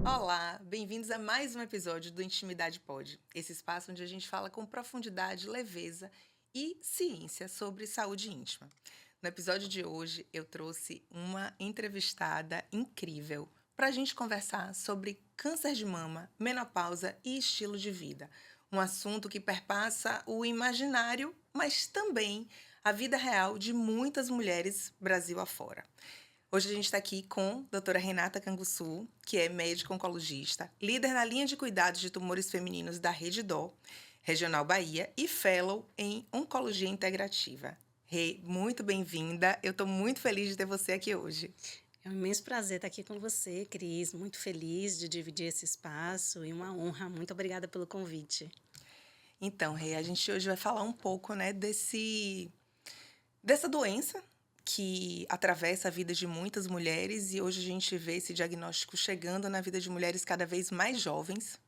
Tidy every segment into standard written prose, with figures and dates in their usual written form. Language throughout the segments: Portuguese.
Olá, bem-vindos a mais um episódio do Intimidade Pod, esse espaço onde a gente fala com profundidade, leveza e ciência sobre saúde íntima. No episódio de hoje, eu trouxe uma entrevistada incrível para a gente conversar sobre câncer de mama, menopausa e estilo de vida. Um assunto que perpassa o imaginário, mas também a vida real de muitas mulheres Brasil afora. Hoje a gente está aqui com a doutora Renata Canguçu, que é médica oncologista, líder na linha de cuidados de tumores femininos da Rede Dó, Regional Bahia, e fellow em Oncologia Integrativa. Rê, muito bem-vinda. Eu estou muito feliz de ter você aqui hoje. É um imenso prazer estar aqui com você, Cris. Muito feliz de dividir esse espaço e uma honra. Muito obrigada pelo convite. Então, Rê, a gente hoje vai falar um pouco, né, dessa doença que atravessa a vida de muitas mulheres e hoje a gente vê esse diagnóstico chegando na vida de mulheres cada vez mais jovens.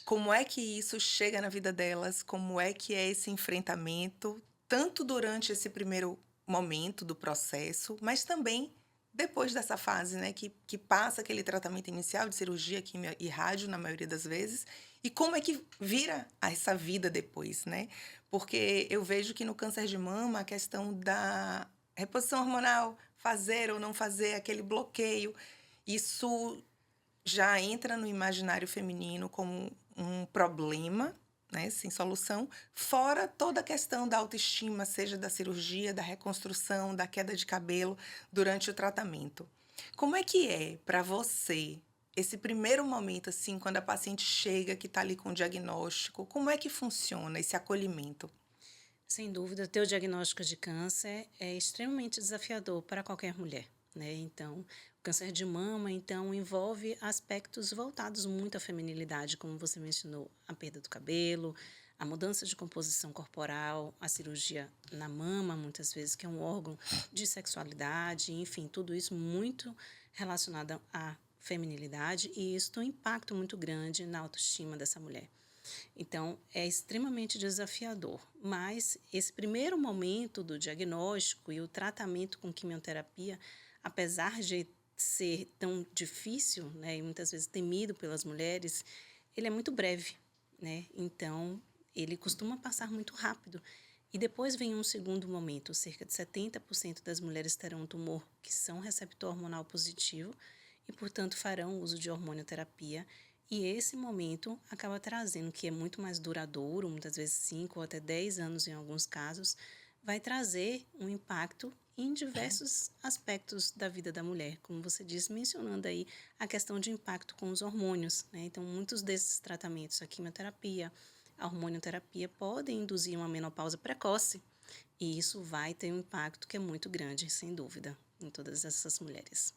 Como é que isso chega na vida delas? Como é que é esse enfrentamento, tanto durante esse primeiro momento do processo, mas também depois dessa fase, né, que passa aquele tratamento inicial de cirurgia, quimio e rádio, na maioria das vezes, e como é que vira essa vida depois, né? Porque eu vejo que no câncer de mama, a questão da reposição hormonal, fazer ou não fazer aquele bloqueio, isso já entra no imaginário feminino como um problema, né, sem solução, fora toda a questão da autoestima, seja da cirurgia, da reconstrução, da queda de cabelo durante o tratamento. Como é que é para você esse primeiro momento, assim, quando a paciente chega, que está ali com o diagnóstico, como é que funciona esse acolhimento? Sem dúvida, ter o diagnóstico de câncer é extremamente desafiador para qualquer mulher, né? Então, o câncer de mama, então, envolve aspectos voltados muito à feminilidade, como você mencionou, a perda do cabelo, a mudança de composição corporal, a cirurgia na mama, muitas vezes, que é um órgão de sexualidade, enfim, tudo isso muito relacionado à feminilidade e isso tem um impacto muito grande na autoestima dessa mulher. Então, é extremamente desafiador, mas esse primeiro momento do diagnóstico e o tratamento com quimioterapia, apesar de ser tão difícil, né, e muitas vezes temido pelas mulheres, ele é muito breve, né? Então, ele costuma passar muito rápido. E depois vem um segundo momento, cerca de 70% das mulheres terão um tumor que são receptor hormonal positivo e, portanto, farão uso de hormonioterapia. E esse momento acaba trazendo, que é muito mais duradouro, muitas vezes 5 ou até 10 anos em alguns casos, vai trazer um impacto em diversos aspectos da vida da mulher, como você disse, mencionando aí a questão de impacto com os hormônios, né? Então, muitos desses tratamentos, a quimioterapia, a hormonioterapia, podem induzir uma menopausa precoce, e isso vai ter um impacto que é muito grande, sem dúvida, em todas essas mulheres.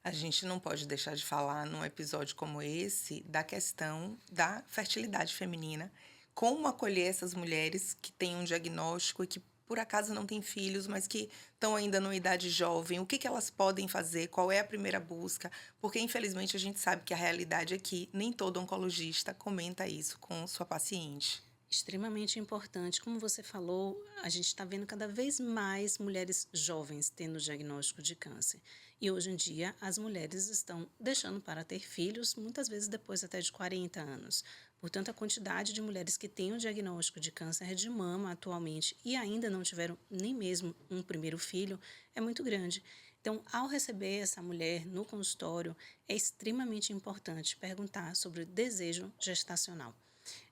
A gente não pode deixar de falar num episódio como esse da questão da fertilidade feminina, como acolher essas mulheres que têm um diagnóstico e que por acaso não têm filhos, mas que estão ainda numa idade jovem, o que que elas podem fazer, qual é a primeira busca, porque infelizmente a gente sabe que a realidade é que nem todo oncologista comenta isso com sua paciente. Extremamente importante. Como você falou, a gente está vendo cada vez mais mulheres jovens tendo diagnóstico de câncer. E hoje em dia, as mulheres estão deixando para ter filhos, muitas vezes depois até de 40 anos. Portanto, a quantidade de mulheres que têm o diagnóstico de câncer de mama atualmente e ainda não tiveram nem mesmo um primeiro filho é muito grande. Então, ao receber essa mulher no consultório, é extremamente importante perguntar sobre o desejo gestacional.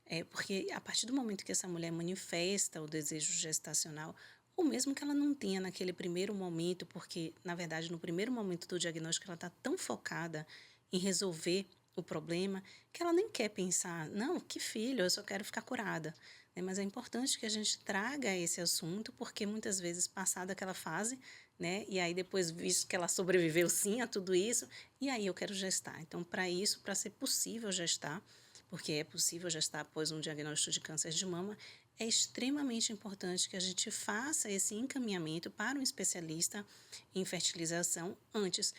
É, porque a partir do momento que essa mulher manifesta o desejo gestacional, ou mesmo que ela não tenha naquele primeiro momento, porque, na verdade, no primeiro momento do diagnóstico, ela está tão focada em resolver o problema que ela nem quer pensar, não, que filho, eu só quero ficar curada. Né? Mas é importante que a gente traga esse assunto, porque muitas vezes, passada aquela fase, né, e aí depois, visto que ela sobreviveu sim a tudo isso, e aí eu quero gestar. Então, para isso, para ser possível gestar, porque é possível gestar após um diagnóstico de câncer de mama, é extremamente importante que a gente faça esse encaminhamento para um especialista em fertilização antes,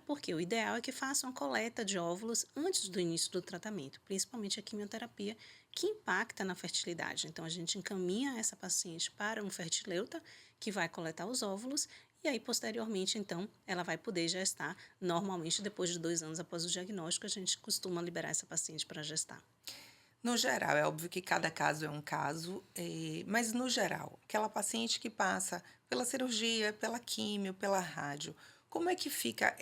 porque o ideal é que faça uma coleta de óvulos antes do início do tratamento, principalmente a quimioterapia, que impacta na fertilidade. Então, a gente encaminha essa paciente para um fertileuta, que vai coletar os óvulos, e aí posteriormente, então, ela vai poder gestar. Normalmente, depois de 2 anos após o diagnóstico, a gente costuma liberar essa paciente para gestar. No geral, é óbvio que cada caso é um caso, mas no geral, aquela paciente que passa pela cirurgia, pela químio, pela rádio, como é que fica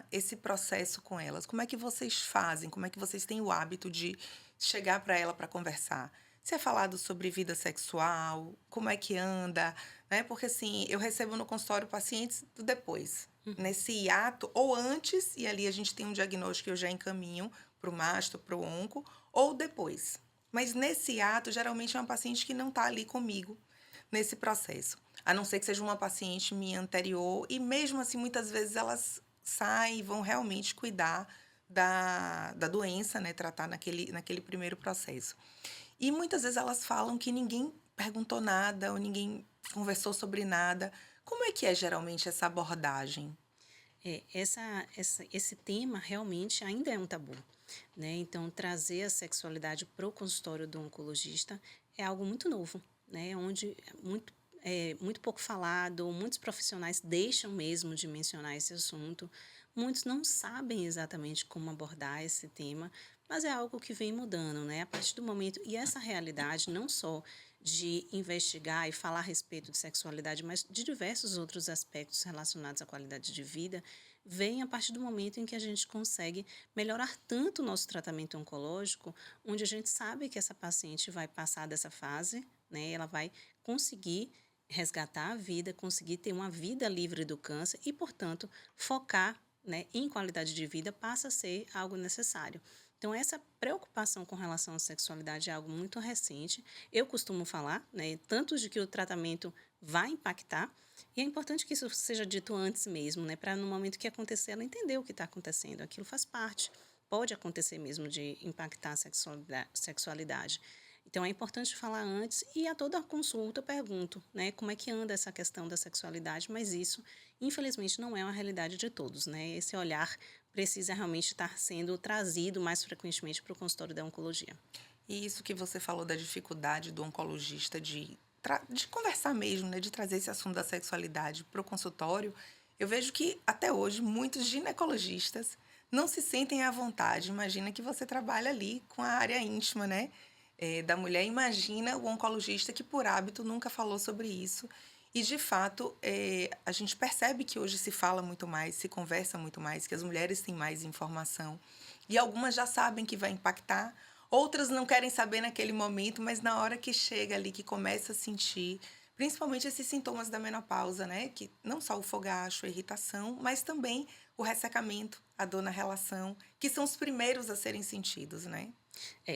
esse processo com elas? Como é que vocês fazem? Como é que vocês têm o hábito de chegar para ela para conversar? Se é falado sobre vida sexual, como é que anda, né? Porque assim, eu recebo no consultório pacientes do depois, Uhum. nesse hiato ou antes, e ali a gente tem um diagnóstico que eu já encaminho para o mastro, para o onco, ou depois. Mas nesse ato, geralmente é uma paciente que não está ali comigo nesse processo. A não ser que seja uma paciente minha anterior, e mesmo assim, muitas vezes elas saem e vão realmente cuidar da doença, né? Tratar naquele primeiro processo. E muitas vezes elas falam que ninguém perguntou nada ou ninguém conversou sobre nada. Como é que é geralmente essa abordagem? Esse tema realmente ainda é um tabu, né? Então, trazer a sexualidade para o consultório do oncologista é algo muito novo, né? Onde muito pouco falado, muitos profissionais deixam mesmo de mencionar esse assunto, muitos não sabem exatamente como abordar esse tema, mas é algo que vem mudando, né? A partir do momento, e essa realidade não só de investigar e falar a respeito de sexualidade, mas de diversos outros aspectos relacionados à qualidade de vida, vem a partir do momento em que a gente consegue melhorar tanto o nosso tratamento oncológico, onde a gente sabe que essa paciente vai passar dessa fase, né? Ela vai conseguir resgatar a vida, conseguir ter uma vida livre do câncer e, portanto, focar, né, em qualidade de vida passa a ser algo necessário. Então, essa preocupação com relação à sexualidade é algo muito recente. Eu costumo falar, né, tanto de que o tratamento vai impactar, e é importante que isso seja dito antes mesmo, né, para no momento que acontecer ela entender o que está acontecendo. Aquilo faz parte. Pode acontecer mesmo de impactar a sexualidade. Então é importante falar antes e a toda consulta eu pergunto, né, como é que anda essa questão da sexualidade, mas isso, infelizmente, não é uma realidade de todos, né? Esse olhar precisa realmente estar sendo trazido mais frequentemente para o consultório da oncologia. E isso que você falou da dificuldade do oncologista de conversar mesmo, né, de trazer esse assunto da sexualidade para o consultório, eu vejo que até hoje muitos ginecologistas não se sentem à vontade. Imagina que você trabalha ali com a área íntima, né, da mulher. Imagina o oncologista que por hábito nunca falou sobre isso. E de fato, a gente percebe que hoje se fala muito mais, se conversa muito mais, que as mulheres têm mais informação. E algumas já sabem que vai impactar, outras não querem saber naquele momento, mas na hora que chega ali, que começa a sentir, principalmente esses sintomas da menopausa, né? Que não só o fogacho, a irritação, mas também o ressecamento, a dor na relação, que são os primeiros a serem sentidos, né?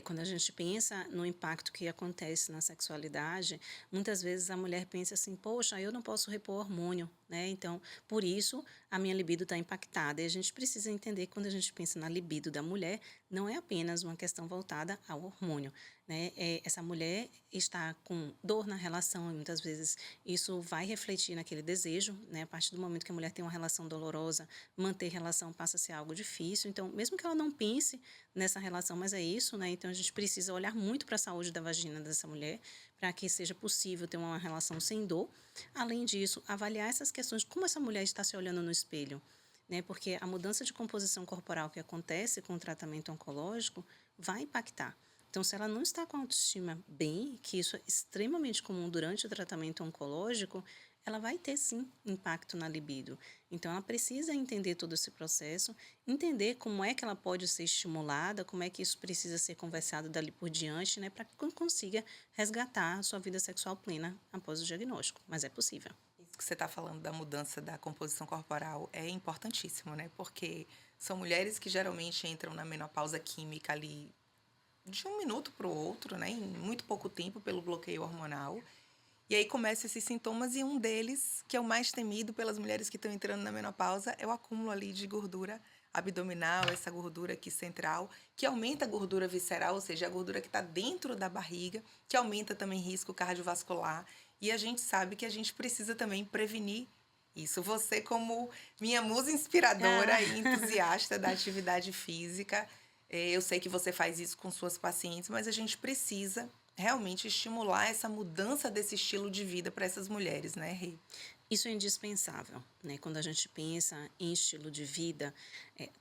Quando a gente pensa no impacto que acontece na sexualidade, muitas vezes a mulher pensa assim, poxa, eu não posso repor hormônio, né? Então, por isso, a minha libido está impactada. E a gente precisa entender que quando a gente pensa na libido da mulher, não é apenas uma questão voltada ao hormônio, né? Essa mulher está com dor na relação e muitas vezes isso vai refletir naquele desejo, né? A partir do momento que a mulher tem uma relação dolorosa, manter relação passa a ser algo difícil. Então, mesmo que ela não pense nessa relação, mas é isso, né? Então a gente precisa olhar muito para a saúde da vagina dessa mulher, para que seja possível ter uma relação sem dor. Além disso, avaliar essas questões, como essa mulher está se olhando no espelho, né? Porque a mudança de composição corporal que acontece com o tratamento oncológico vai impactar. Então, se ela não está com a autoestima bem, que isso é extremamente comum durante o tratamento oncológico, ela vai ter sim impacto na libido. Então, ela precisa entender todo esse processo, entender como é que ela pode ser estimulada, como é que isso precisa ser conversado dali por diante, né, para que consiga resgatar a sua vida sexual plena após o diagnóstico. Mas é possível. Isso que você está falando da mudança da composição corporal é importantíssimo, né? Porque são mulheres que geralmente entram na menopausa química ali de um minuto para o outro, né? Em muito pouco tempo pelo bloqueio hormonal. E aí começam esses sintomas e um deles, que é o mais temido pelas mulheres que estão entrando na menopausa, é o acúmulo ali de gordura abdominal, essa gordura aqui central, que aumenta a gordura visceral, ou seja, a gordura que está dentro da barriga, que aumenta também risco cardiovascular. E a gente sabe que a gente precisa também prevenir isso. Você, como minha musa Ah, inspiradora e entusiasta da atividade física, eu sei que você faz isso com suas pacientes, mas a gente precisa realmente estimular essa mudança desse estilo de vida para essas mulheres, né, Rê? Isso é indispensável, né? Quando a gente pensa em estilo de vida,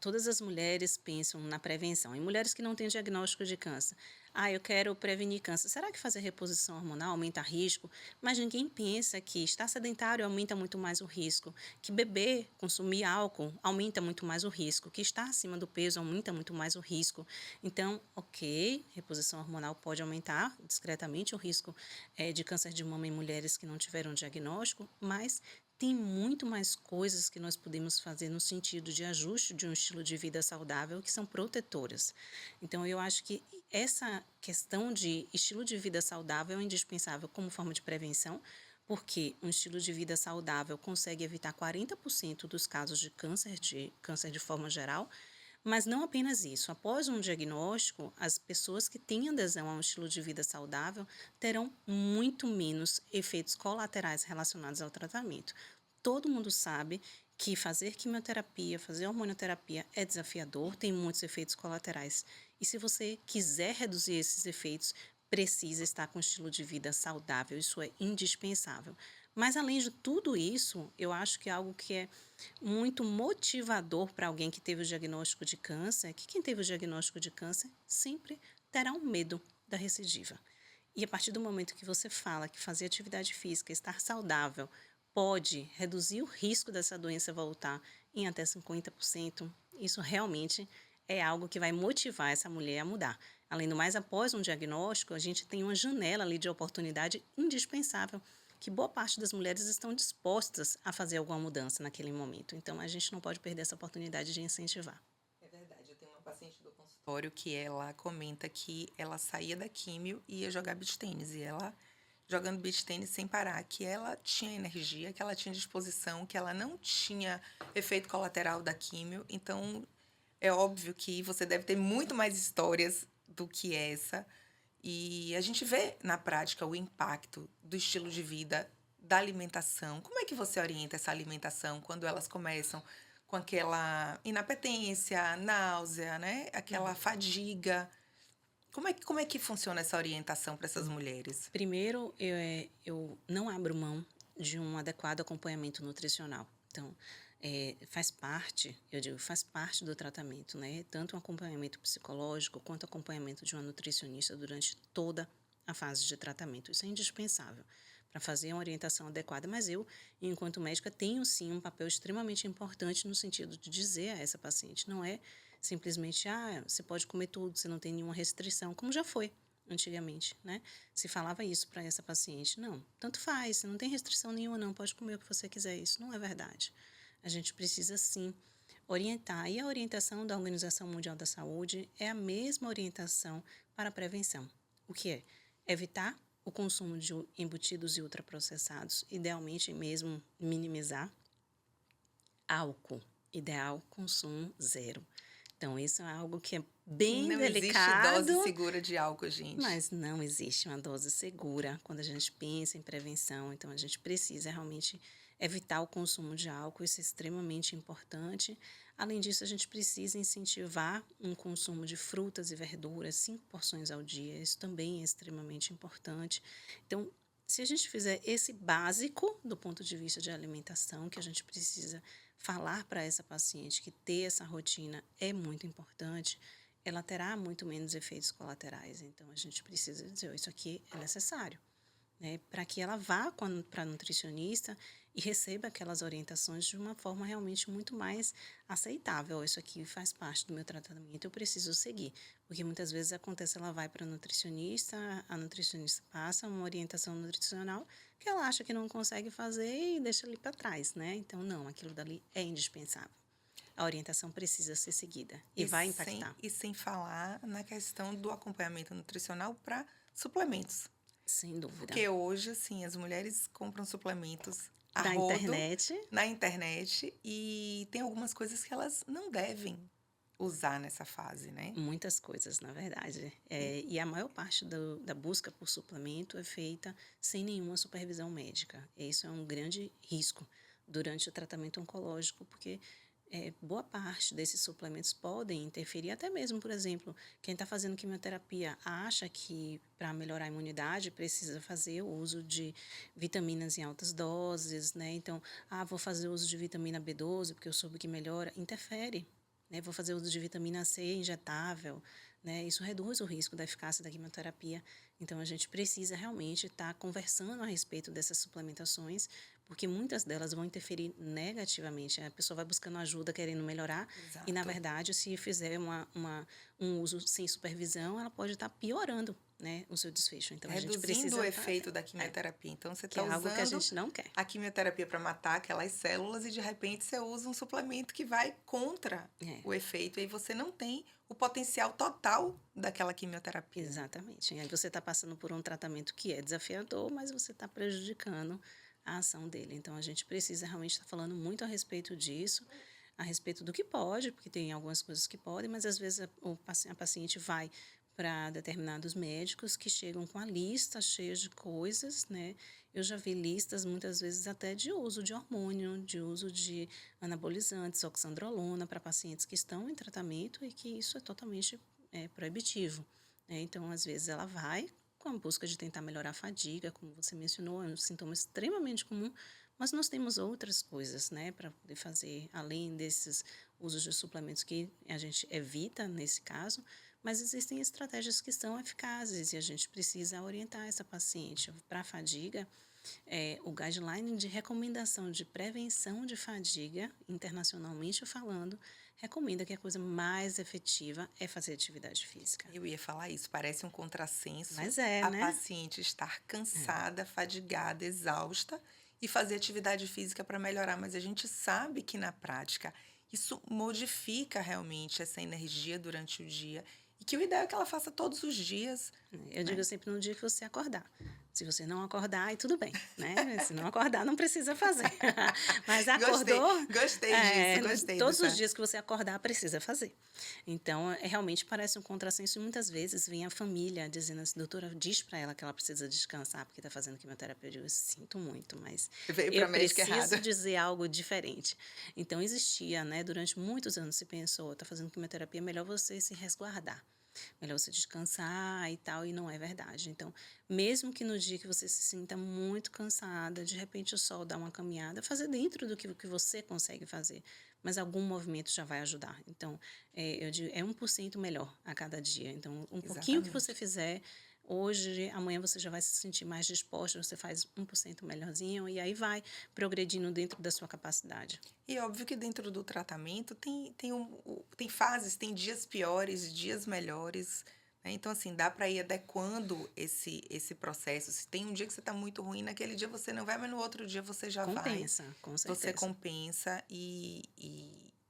todas as mulheres pensam na prevenção. E mulheres que não têm diagnóstico de câncer. Ah, eu quero prevenir câncer. Será que fazer reposição hormonal aumenta risco? Mas ninguém pensa que estar sedentário aumenta muito mais o risco, que beber, consumir álcool aumenta muito mais o risco, que estar acima do peso aumenta muito mais o risco. Então, ok, reposição hormonal pode aumentar discretamente o risco de câncer de mama em mulheres que não tiveram diagnóstico, mas tem muito mais coisas que nós podemos fazer no sentido de ajuste de um estilo de vida saudável que são protetoras. Então, eu acho que essa questão de estilo de vida saudável é indispensável como forma de prevenção, porque um estilo de vida saudável consegue evitar 40% dos casos de câncer de forma geral, mas não apenas isso. Após um diagnóstico, as pessoas que têm adesão a um estilo de vida saudável terão muito menos efeitos colaterais relacionados ao tratamento. Todo mundo sabe que fazer quimioterapia, fazer hormonioterapia é desafiador, tem muitos efeitos colaterais. E se você quiser reduzir esses efeitos, precisa estar com um estilo de vida saudável, isso é indispensável. Mas além de tudo isso, eu acho que algo que é muito motivador para alguém que teve o diagnóstico de câncer, que quem teve o diagnóstico de câncer sempre terá um medo da recidiva. E a partir do momento que você fala que fazer atividade física, estar saudável, pode reduzir o risco dessa doença voltar em até 50%, isso realmente é algo que vai motivar essa mulher a mudar. Além do mais, após um diagnóstico, a gente tem uma janela ali de oportunidade indispensável, que boa parte das mulheres estão dispostas a fazer alguma mudança naquele momento. Então, a gente não pode perder essa oportunidade de incentivar. É verdade, eu tenho uma paciente do consultório que ela comenta que ela saía da químio e ia jogar beach tênis. E ela jogando beach tênis sem parar, que ela tinha energia, que ela tinha disposição, que ela não tinha efeito colateral da químio. Então, é óbvio que você deve ter muito mais histórias do que essa. E a gente vê na prática o impacto do estilo de vida, da alimentação. Como é que você orienta essa alimentação quando elas começam com aquela inapetência, náusea, né? Aquela fadiga? Como é que funciona essa orientação para essas mulheres? Primeiro, eu não abro mão de um adequado acompanhamento nutricional. Então, faz parte, eu digo, faz parte do tratamento, né? Tanto um acompanhamento psicológico quanto acompanhamento de uma nutricionista durante toda a fase de tratamento. Isso é indispensável para fazer uma orientação adequada. Mas eu, enquanto médica, tenho sim um papel extremamente importante no sentido de dizer a essa paciente, não é simplesmente, você pode comer tudo, você não tem nenhuma restrição, como já foi antigamente, né? Se falava isso para essa paciente. Não, tanto faz, você não tem restrição nenhuma, não, pode comer o que você quiser. Isso não é verdade. A gente precisa, sim, orientar. E a orientação da Organização Mundial da Saúde é a mesma orientação para a prevenção. O que é? Evitar o consumo de embutidos e ultraprocessados, idealmente mesmo minimizar. Álcool, ideal consumo zero. Então, isso é algo que é bem Não existe delicado, dose segura de álcool, gente. mas não existe uma dose segura quando a gente pensa em prevenção. Então, a gente precisa realmente evitar o consumo de álcool, isso é extremamente importante. Além disso, a gente precisa incentivar um consumo de frutas e verduras, 5 porções ao dia, isso também é extremamente importante. Então, se a gente fizer esse básico do ponto de vista de alimentação, que a gente precisa falar para essa paciente que ter essa rotina é muito importante, ela terá muito menos efeitos colaterais. Então, a gente precisa dizer, isso aqui é necessário, né? Para que ela vá para a nutricionista e receba aquelas orientações de uma forma realmente muito mais aceitável. Isso aqui faz parte do meu tratamento, eu preciso seguir. Porque muitas vezes acontece, ela vai para a nutricionista passa uma orientação nutricional que ela acha que não consegue fazer e deixa ali para trás, né? Então, não, aquilo dali é indispensável. A orientação precisa ser seguida e vai impactar. E sem falar na questão do acompanhamento nutricional para suplementos. Sem dúvida. Porque hoje, assim, as mulheres compram suplementos a Da rodo internet. na internet e tem algumas coisas que elas não devem usar nessa fase, né? Muitas coisas, na verdade. E a maior parte da busca por suplemento é feita sem nenhuma supervisão médica. E isso é um grande risco durante o tratamento oncológico, porque boa parte desses suplementos podem interferir, até mesmo, por exemplo, quem está fazendo quimioterapia acha que para melhorar a imunidade precisa fazer o uso de vitaminas em altas doses, né? Então, vou fazer uso de vitamina B12 porque eu soube que melhora, interfere, né? Vou fazer uso de vitamina C injetável, né? Isso reduz o risco da eficácia da quimioterapia. Então, a gente precisa realmente estar conversando a respeito dessas suplementações, porque muitas delas vão interferir negativamente. A pessoa vai buscando ajuda, querendo melhorar, e, na Exato. verdade, se fizer um uso sem supervisão, ela pode estar piorando, né, o seu desfecho. Então, a gente Reduzindo o precisa estar efeito atento. da quimioterapia. Então, você Que está é algo que a usando gente não quer. a quimioterapia para matar aquelas células e, de repente, você usa um suplemento que vai contra É, o efeito. E aí você não tem o potencial total daquela quimioterapia, né? exatamente. E aí você está passando por um tratamento que é desafiador, mas você está prejudicando a ação dele. Então, a gente precisa realmente estar falando muito a respeito disso, a respeito do que pode, porque tem algumas coisas que podem, mas às vezes a paciente vai para determinados médicos que chegam com a lista cheia de coisas, né? Eu já vi listas muitas vezes até de uso de hormônio, de uso de anabolizantes, oxandrolona para pacientes que estão em tratamento e que isso é totalmente proibitivo, né? Então, às vezes ela vai com a busca de tentar melhorar a fadiga, como você mencionou, é um sintoma extremamente comum, mas nós temos outras coisas, né, para poder fazer, além desses usos de suplementos que a gente evita nesse caso, mas existem estratégias que são eficazes e a gente precisa orientar essa paciente para a fadiga. O guideline de recomendação de prevenção de fadiga, internacionalmente falando, recomenda que a coisa mais efetiva é fazer atividade física. Eu ia falar isso, parece um contrassenso Mas é, a né? paciente estar É. cansada, fadigada, exausta e fazer atividade física para melhorar, mas a gente sabe que na prática isso modifica realmente essa energia durante o dia e que o ideal é que ela faça todos os dias, Eu digo né? sempre no dia que você acordar. Se você não acordar, aí tudo bem, né? Se não acordar, não precisa fazer. Mas Gostei, acordou, gostei disso, gostei todos os dessa. dias que você acordar, precisa fazer. Então, realmente parece um contrassenso e muitas vezes vem a família dizendo assim, doutora, diz para ela que ela precisa descansar porque está fazendo quimioterapia. Eu digo, sinto muito, mas Veio eu para médica preciso errada. dizer algo diferente. Então, existia, né? Durante muitos anos se pensou, está fazendo quimioterapia, é melhor você se resguardar. Melhor você descansar e tal, e não é verdade. Então, mesmo que no dia que você se sinta muito cansada, de repente o sol dá uma caminhada, fazer dentro do que você consegue fazer, mas algum movimento já vai ajudar. Então, eu digo, é 1% melhor a cada dia. Então, um pouquinho que você Exatamente. fizer, hoje, amanhã você já vai se sentir mais disposta, você faz 1% melhorzinho, e aí vai progredindo dentro da sua capacidade. E óbvio que dentro do tratamento tem fases, tem dias piores, dias melhores, né? Então, assim, dá para ir adequando esse processo. Se tem um dia que você está muito ruim, naquele dia você não vai, mas no outro dia você já vai, Compensa, com você certeza. compensa e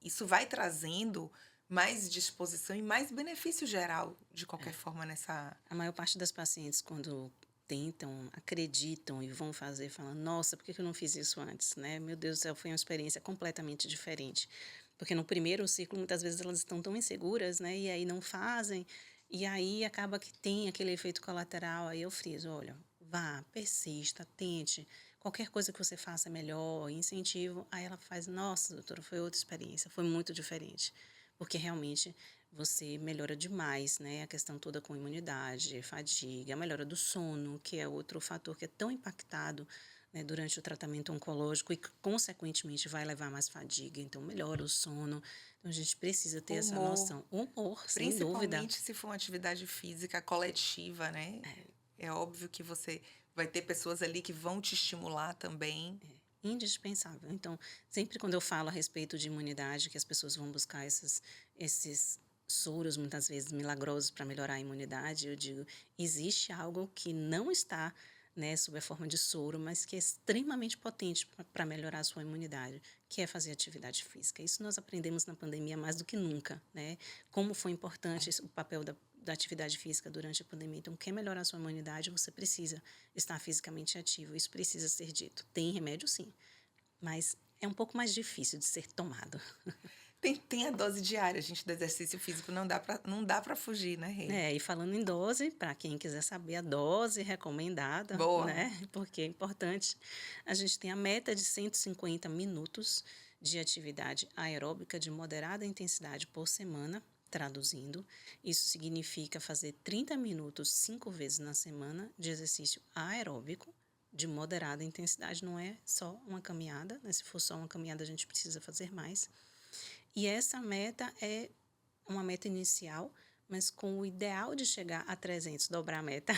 isso vai trazendo mais disposição e mais benefício geral, de qualquer forma, nessa. A maior parte das pacientes, quando tentam, acreditam e vão fazer, falam: nossa, por que eu não fiz isso antes? Né? Meu Deus do céu, foi uma experiência completamente diferente. Porque no primeiro ciclo, muitas vezes elas estão tão inseguras, né? E aí não fazem, e aí acaba que tem aquele efeito colateral. Aí eu friso: olha, vá, persista, tente. Qualquer coisa que você faça é melhor, incentivo. Aí ela faz: nossa, doutora, foi outra experiência, foi muito diferente. Porque realmente você melhora demais, né? A questão toda com imunidade, fadiga, a melhora do sono, que é outro fator que é tão impactado, né, durante o tratamento oncológico e que, consequentemente, vai levar mais fadiga. Então, melhora o sono. Então, a gente precisa ter O essa humor, noção. O humor, sem dúvida. principalmente se for uma atividade física coletiva, né? É óbvio que você vai ter pessoas ali que vão te estimular também. Indispensável. Então, sempre quando eu falo a respeito de imunidade, que as pessoas vão buscar esses soros, muitas vezes milagrosos, para melhorar a imunidade, eu digo, existe algo que não está, né, sob a forma de soro, mas que é extremamente potente para melhorar a sua imunidade, que é fazer atividade física. Isso nós aprendemos na pandemia mais do que nunca, né? Como foi importante o papel da atividade física durante a pandemia. Então, quer melhorar a sua imunidade, você precisa estar fisicamente ativo. Isso precisa ser dito. Tem remédio, sim, mas é um pouco mais difícil de ser tomado. Tem a dose diária, gente, do exercício físico, não dá para fugir, né, Rê? E falando em dose, para quem quiser saber a dose recomendada, Boa. né? Porque é importante, a gente tem a meta de 150 minutos de atividade aeróbica de moderada intensidade por semana. Traduzindo, isso significa fazer 30 minutos 5 vezes na semana de exercício aeróbico de moderada intensidade, não é só uma caminhada, né? Se for só uma caminhada, a gente precisa fazer mais. E essa meta é uma meta inicial, mas com o ideal de chegar a 300, dobrar a meta.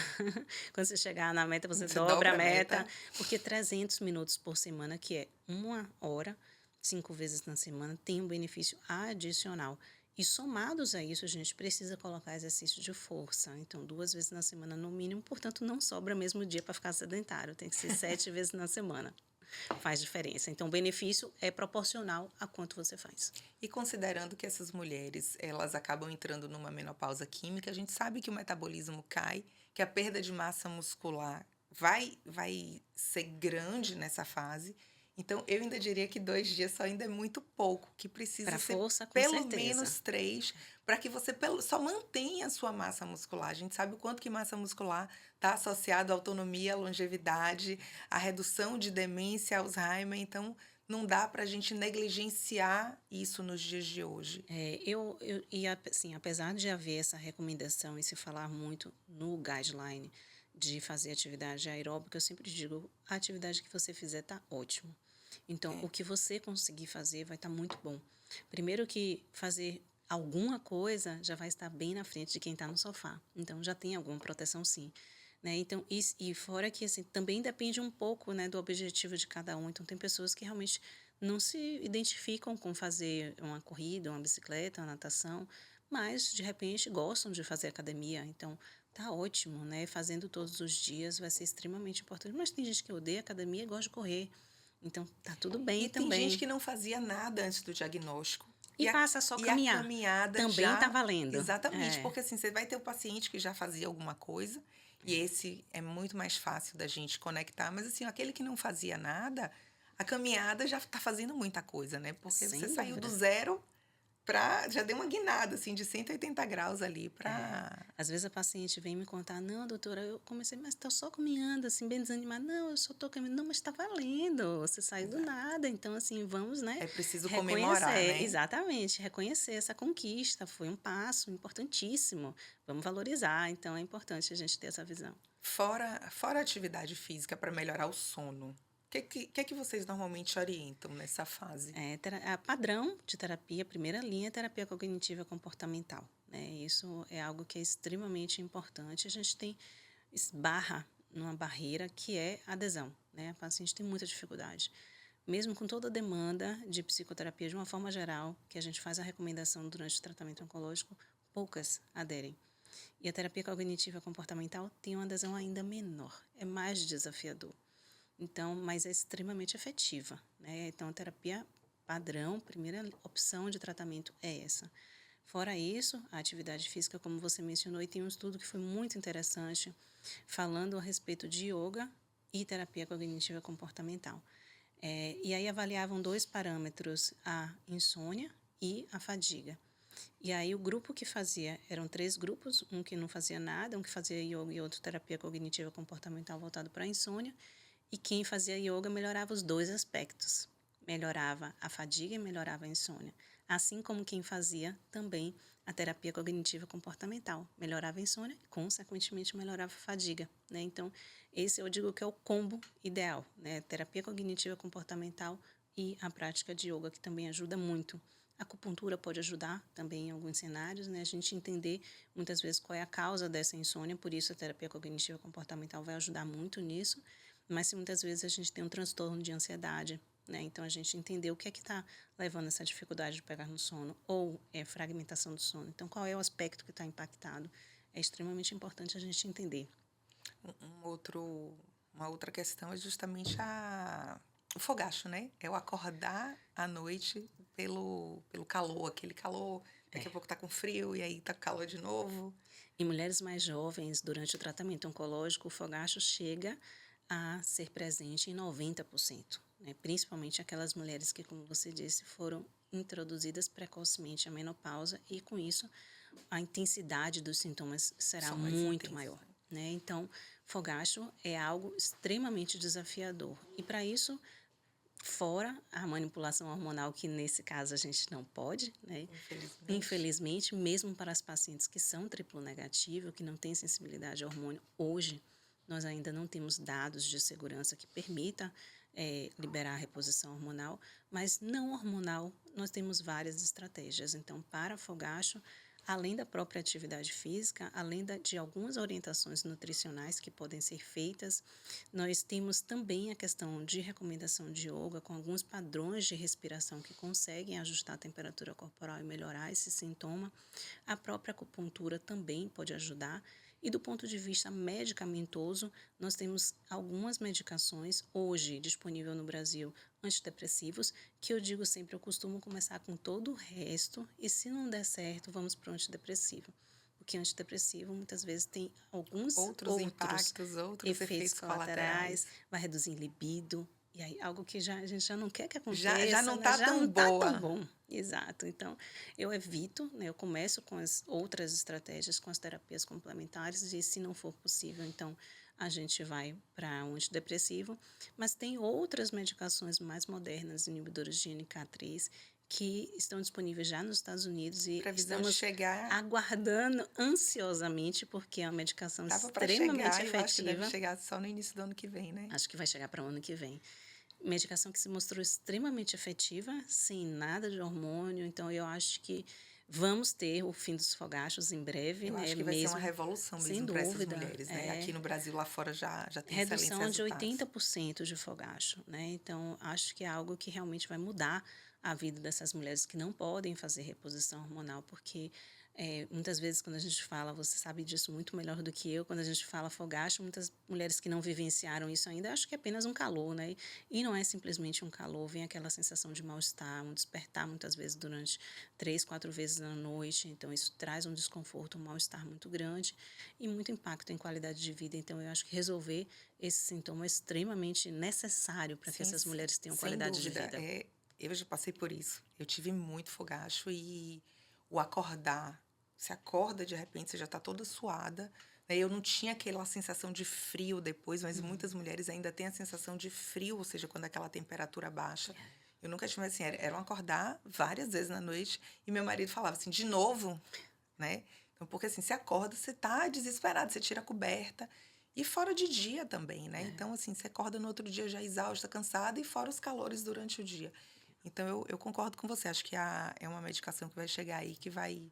Quando você chegar na meta, você Você dobra dobra a a meta, meta. porque 300 minutos por semana, que é 1 hora, 5 vezes na semana, tem um benefício adicional. E somados a isso, a gente precisa colocar exercício de força. Então, 2 vezes na semana no mínimo, portanto, não sobra mesmo dia para ficar sedentário. Tem que ser 7 vezes na semana. Faz diferença. Então, o benefício é proporcional a quanto você faz. E considerando que essas mulheres, elas acabam entrando numa menopausa química, a gente sabe que o metabolismo cai, que a perda de massa muscular vai ser grande nessa fase. Então, eu ainda diria que 2 dias só ainda é muito pouco, que precisa Para ser força, com pelo certeza. menos 3, para que você só mantenha a sua massa muscular. A gente sabe o quanto que massa muscular está associado à autonomia, à longevidade, à redução de demência, Alzheimer. Então, não dá para a gente negligenciar isso nos dias de hoje. Assim, apesar de haver essa recomendação e se falar muito no guideline de fazer atividade aeróbica, eu sempre digo, a atividade que você fizer tá ótimo. Então, o que você conseguir fazer vai estar muito bom. Primeiro que fazer alguma coisa já vai estar bem na frente de quem está no sofá. Então, já tem alguma proteção sim. Né? Então, e fora que assim, também depende um pouco, né, do objetivo de cada um. Então, tem pessoas que realmente não se identificam com fazer uma corrida, uma bicicleta, uma natação, mas de repente gostam de fazer academia. Então, tá ótimo, né? Fazendo todos os dias vai ser extremamente importante. Mas tem gente que odeia academia e gosta de correr. Então, tá tudo E bem tem gente também. que não fazia nada antes do diagnóstico. E passa a só E a caminhar. caminhada Também tá já. valendo. Exatamente, É, porque assim, você vai ter o paciente que já fazia alguma coisa, e esse é muito mais fácil da gente conectar, mas assim, aquele que não fazia nada, a caminhada já está fazendo muita coisa, né? Porque você sem saiu do dúvida. zero para. Já deu uma guinada, assim, de 180 graus ali É. para. Às vezes a paciente vem me contar, não, doutora, eu comecei, mas estou só caminhando, assim, bem desanimada. Não, eu só estou caminhando. Não, mas está valendo, você saiu do Exato. nada. Então, assim, vamos, né, É preciso comemorar, reconhecer, né? exatamente, reconhecer essa conquista. Foi um passo importantíssimo. Vamos valorizar. Então, é importante a gente ter essa visão. Fora a atividade física para melhorar o sono, o que vocês normalmente orientam nessa fase? A padrão de terapia, primeira linha é terapia cognitiva comportamental, né? Isso é algo que é extremamente importante. A gente esbarra numa barreira que é a adesão, né? A paciente tem muita dificuldade. Mesmo com toda a demanda de psicoterapia de uma forma geral, que a gente faz a recomendação durante o tratamento oncológico, poucas aderem. E a terapia cognitiva comportamental tem uma adesão ainda menor, é mais desafiador. Então, mas é extremamente efetiva, né? Então, a terapia padrão, primeira opção de tratamento é essa. Fora isso, a atividade física, como você mencionou, e tem um estudo que foi muito interessante, falando a respeito de yoga e terapia cognitiva comportamental. E aí avaliavam 2 parâmetros, a insônia e a fadiga. E aí o grupo que fazia, eram 3 grupos, um que não fazia nada, um que fazia yoga e outro terapia cognitiva comportamental voltado para a insônia, e quem fazia yoga melhorava os 2 aspectos. Melhorava a fadiga e melhorava a insônia. Assim como quem fazia também a terapia cognitiva comportamental. Melhorava a insônia e, consequentemente, melhorava a fadiga. Né? Então, esse eu digo que é o combo ideal. Né? Terapia cognitiva comportamental e a prática de yoga, que também ajuda muito. A acupuntura pode ajudar também em alguns cenários, né? A gente entender muitas vezes qual é a causa dessa insônia, por isso a terapia cognitiva comportamental vai ajudar muito nisso. Mas se muitas vezes a gente tem um transtorno de ansiedade, né? Então a gente entender o que é que está levando essa dificuldade de pegar no sono ou fragmentação do sono. Então qual é o aspecto que está impactado? É extremamente importante a gente entender. Uma outra questão é justamente o fogacho, né? É o acordar à noite pelo calor, aquele calor, daqui a pouco tá com frio e aí tá com calor de novo. Em mulheres mais jovens, durante o tratamento oncológico, o fogacho chega a ser presente em 90%, né? Principalmente aquelas mulheres que, como você disse, foram introduzidas precocemente à menopausa e, com isso, a intensidade dos sintomas será São mais muito intensos, maior. né? Né? Então, fogacho é algo extremamente desafiador. E, para isso, fora a manipulação hormonal, que nesse caso a gente não pode, né? Infelizmente. Infelizmente, mesmo para as pacientes que são triplo negativo, que não têm sensibilidade ao hormônio, hoje nós ainda não temos dados de segurança que permita liberar a reposição hormonal, mas não hormonal nós temos várias estratégias. Então, para fogacho, além da própria atividade física, além de algumas orientações nutricionais que podem ser feitas, nós temos também a questão de recomendação de yoga, com alguns padrões de respiração que conseguem ajustar a temperatura corporal e melhorar esse sintoma. A própria acupuntura também pode ajudar. E do ponto de vista medicamentoso, nós temos algumas medicações hoje disponíveis no Brasil, antidepressivos, que eu digo sempre, eu costumo começar com todo o resto e se não der certo, vamos para o antidepressivo. Porque antidepressivo muitas vezes tem alguns Outros impactos, outros efeitos colaterais. vai reduzir libido. E aí, algo que a gente já não quer que aconteça, Já não né? tá Já tão não tá boa. tão bom. Exato. Então, eu evito, né? Eu começo com as outras estratégias, com as terapias complementares, e se não for possível, então a gente vai para um antidepressivo. Mas tem outras medicações mais modernas, inibidores de NK3, que estão disponíveis já nos Estados Unidos e Previsão de estamos chegar, aguardando ansiosamente, porque é uma medicação tava para extremamente chegar, eu acho que deve efetiva. chegar só no início do ano que vem, né? Acho que vai chegar para o ano que vem. Medicação que se mostrou extremamente efetiva, sem nada de hormônio. Então, eu acho que vamos ter o fim dos fogachos em breve, Eu né? acho que vai ser uma Mesmo, revolução sem mesmo para essas dúvida. mulheres, né? Aqui no Brasil, lá fora já tem excelentes Redução de resultados. 80% de fogacho, né? Então, acho que é algo que realmente vai mudar a vida dessas mulheres que não podem fazer reposição hormonal, porque muitas vezes quando a gente fala, você sabe disso muito melhor do que eu, quando a gente fala fogacho, muitas mulheres que não vivenciaram isso ainda acham que é apenas um calor, né? E não é simplesmente um calor, vem aquela sensação de mal-estar, um despertar muitas vezes durante 3, 4 vezes na noite, então isso traz um desconforto, um mal-estar muito grande e muito impacto em qualidade de vida. Então, eu acho que resolver esse sintoma é extremamente necessário para que Sim, essas mulheres tenham sem qualidade de dúvida. vida. Eu já passei por isso. Eu tive muito fogacho e o acordar, você acorda de repente, você já está toda suada, né? Eu não tinha aquela sensação de frio depois, mas muitas mulheres ainda têm a sensação de frio, ou seja, quando aquela temperatura baixa. Eu nunca tive assim, era um acordar várias vezes na noite e meu marido falava assim, de novo, né? Então, porque assim, você acorda, você tá desesperado, você tira a coberta. E fora de dia também, né? Então, assim, você acorda no outro dia já exausta, cansada, e fora os calores durante o dia. Então, eu concordo com você. Acho que é uma medicação que vai chegar aí, que vai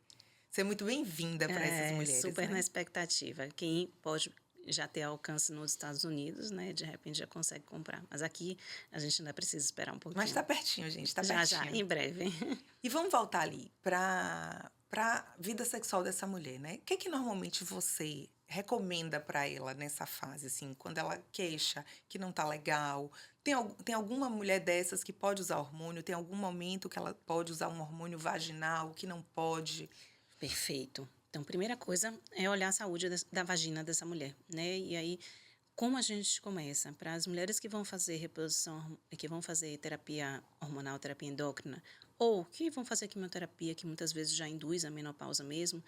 ser muito bem-vinda para essas mulheres, Super na né? expectativa. Quem pode já ter alcance nos Estados Unidos, né? De repente já consegue comprar. Mas aqui a gente ainda precisa esperar um Mas pouquinho. tá pertinho, gente, tá Já, pertinho. em breve. E vamos voltar ali para vida sexual dessa mulher, né? O que que normalmente você recomenda para ela nessa fase, assim, quando ela queixa que não tá legal? Tem alguma mulher dessas que pode usar hormônio? Tem algum momento que ela pode usar um hormônio vaginal, que não pode? Perfeito. Então, primeira coisa é olhar a saúde da vagina dessa mulher, né? E aí, como a gente começa? Para as mulheres que vão fazer reposição, que vão fazer terapia hormonal, terapia endócrina, ou que vão fazer quimioterapia, que muitas vezes já induz a menopausa mesmo,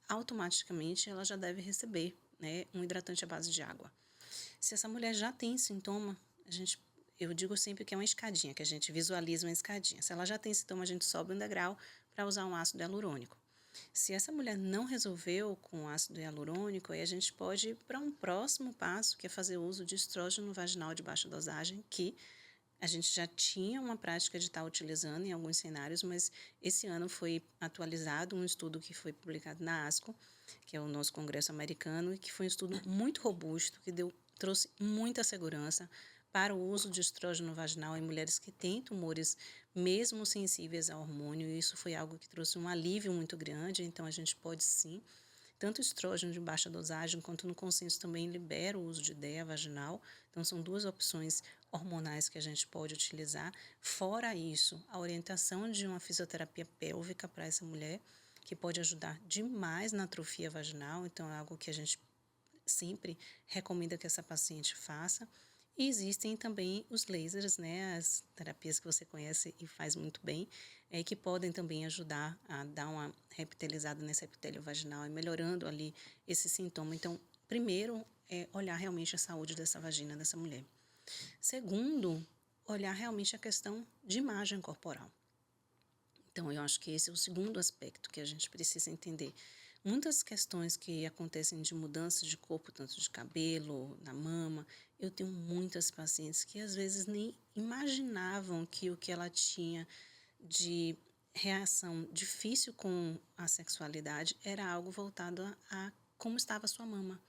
automaticamente ela já deve receber, né, um hidratante à base de água. Se essa mulher já tem sintoma, eu digo sempre que é uma escadinha, que a gente visualiza uma escadinha. Se ela já tem sintoma, a gente sobe um degrau para usar um ácido hialurônico. Se essa mulher não resolveu com ácido hialurônico, aí a gente pode ir para um próximo passo, que é fazer uso de estrógeno vaginal de baixa dosagem, que a gente já tinha uma prática de estar utilizando em alguns cenários, mas esse ano foi atualizado um estudo que foi publicado na ASCO, que é o nosso congresso americano, e que foi um estudo muito robusto, que trouxe muita segurança para o uso de estrógeno vaginal em mulheres que têm tumores mesmo sensíveis ao hormônio, e isso foi algo que trouxe um alívio muito grande, então a gente pode sim, tanto estrógeno de baixa dosagem, quanto no consenso também libera o uso de DEA vaginal, então são duas opções hormonais que a gente pode utilizar. Fora isso, a orientação de uma fisioterapia pélvica para essa mulher, que pode ajudar demais na atrofia vaginal, então é algo que a gente sempre recomenda que essa paciente faça. E existem também os lasers, né, as terapias que você conhece e faz muito bem, que podem também ajudar a dar uma reptilizada nesse epitélio vaginal e melhorando ali esse sintoma. Então, primeiro é olhar realmente a saúde dessa vagina dessa mulher. Segundo, olhar realmente a questão de imagem corporal. Então, eu acho que esse é o segundo aspecto que a gente precisa entender. Muitas questões que acontecem de mudança de corpo, tanto de cabelo, na mama, eu tenho muitas pacientes que às vezes nem imaginavam que o que ela tinha de reação difícil com a sexualidade era algo voltado a como estava a sua mama.